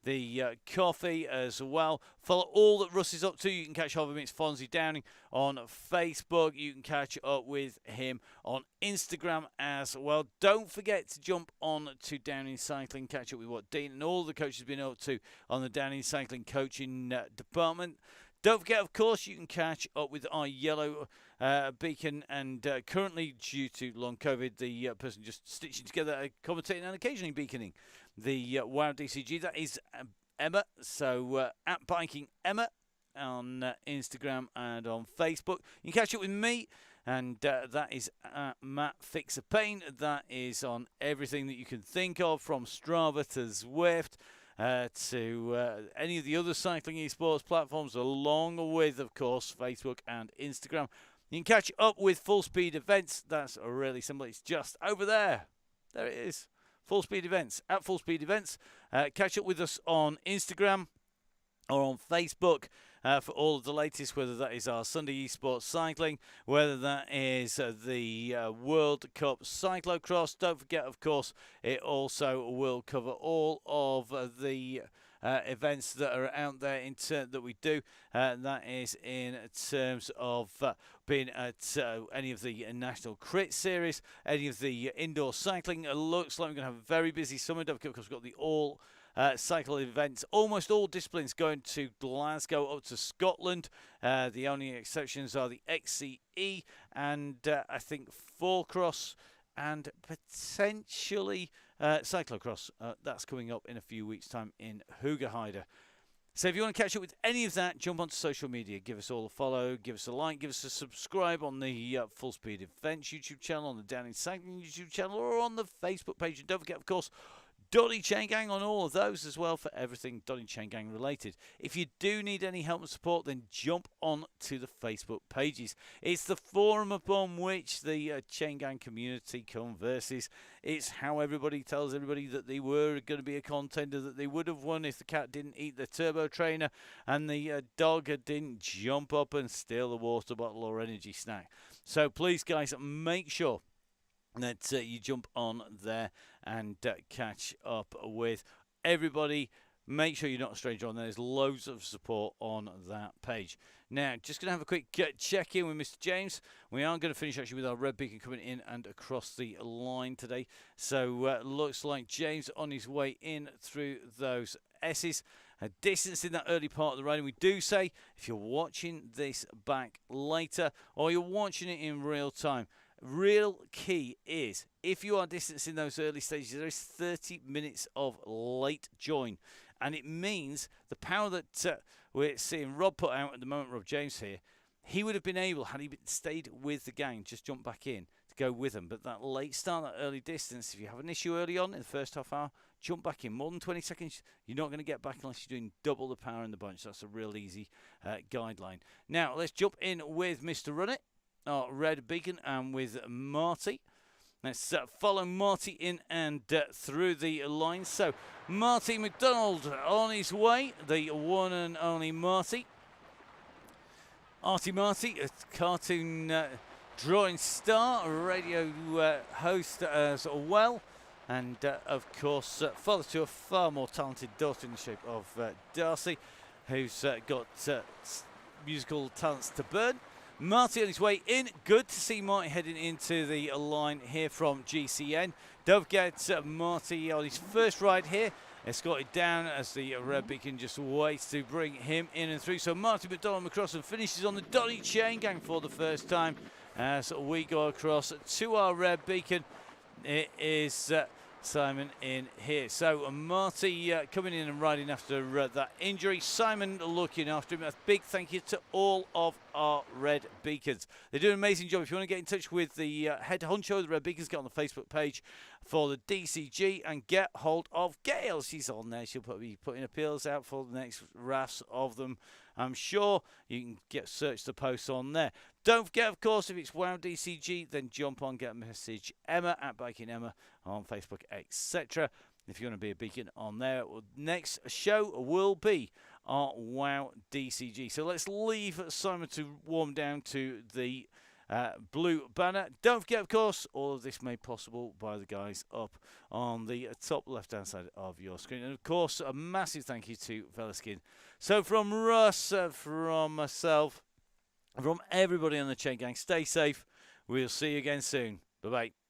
the coffee as well. Follow all that Russ is up to. You can catch up with him. It's Fonzie Downing on Facebook. You can catch up with him on Instagram as well. Don't forget to jump on to Downing Cycling, catch up with what Dean and all the coaches have been up to on the Downing Cycling coaching department. Don't forget, of course, you can catch up with our yellow beacon, and currently, due to long COVID, the person just stitching together, commentating and occasionally beaconing the WoW DCG. That is Emma. So at Biking Emma on Instagram and on Facebook. You can catch up with me and that is Matt Fixer Paint. That is on everything that you can think of, from Strava to Zwift to any of the other cycling esports platforms, along with, of course, Facebook and Instagram. You can catch up with Full Speed Events. That's really simple. It's just over there. There it is. Full Speed Events, at Full Speed Events. Catch up with us on Instagram or on Facebook for all of the latest, whether that is our Sunday Esports Cycling, whether that is the World Cup Cyclocross. Don't forget, of course, it also will cover all of the events that are out there that we do. That is in terms of being at any of the National Crit Series, any of the indoor cycling. It looks like we're going to have a very busy summer, because we've got the all cycle events, almost all disciplines going to Glasgow, up to Scotland. The only exceptions are the XCE and I think 4Cross and potentially cyclocross. That's coming up in a few weeks' time in Hoogerheide. So if you want to catch up with any of that, jump onto social media. Give us all a follow, give us a like, give us a subscribe on the Full Speed Events YouTube channel, on the Down in Cycling YouTube channel, or on the Facebook page. And don't forget, of course, Donny Chaingang on all of those as well, for everything Donny Chaingang related. If you do need any help and support, then jump on to the Facebook pages. It's the forum upon which the Chaingang community converses. It's how everybody tells everybody that they were going to be a contender, that they would have won if the cat didn't eat the turbo trainer and the dog didn't jump up and steal the water bottle or energy snack. So please, guys, make sure that you jump on there and catch up with everybody. Make sure you're not a stranger on there. There's loads of support on that page. Now, just going to have a quick check-in with Mr. James. We are going to finish actually with our red beacon coming in and across the line today. So looks like James on his way in through those S's. A distance in that early part of the riding. We do say, if you're watching this back later or you're watching it in real time, real key is, if you are distancing those early stages, there is 30 minutes of late join. And it means the power that we're seeing Rob put out at the moment, Rob James here, he would have been able, had he stayed with the gang, just jump back in to go with them. But that late start, that early distance, if you have an issue early on in the first half hour, jump back in. More than 20 seconds, you're not going to get back unless you're doing double the power in the bunch. That's a real easy guideline. Now, let's jump in with Mr. Run It, our red beacon, and with Marty. Let's follow Marty in and through the line. So, Marty McDonald on his way, the one and only Marty. Artie Marty, a cartoon drawing star, a radio host as well. And, of course, father to a far more talented daughter in the shape of Darcy, who's got musical talents to burn. Marty on his way in. Good to see Marty heading into the line here from GCN. Don't forget Marty on his first ride here, escorted down as the red beacon just waits to bring him in and through. So Marty McDonald across and finishes on the Donny Chaingang for the first time as we go across to our red beacon. It is Simon in here. So Marty coming in and riding after that injury. Simon looking after him. A big thank you to all of our Red Beacons. They do an amazing job. If you want to get in touch with the head honcho of the Red Beacons, get on the Facebook page for the DCG and get hold of Gail. She's on there. She'll be putting appeals out for the next rafts of them. I'm sure you can search the posts on there. Don't forget, of course, if it's WOW DCG, then jump on, get a message Emma at Biking Emma on Facebook, etc. If you want to be a beacon on there. Next show will be our WOW DCG. So let's leave Simon to warm down to the blue banner. Don't forget, of course, all of this made possible by the guys up on the top left-hand side of your screen. And, of course, a massive thank you to Velaskin. So from Russ, from myself, from everybody on the Chaingang, stay safe. We'll see you again soon. Bye-bye.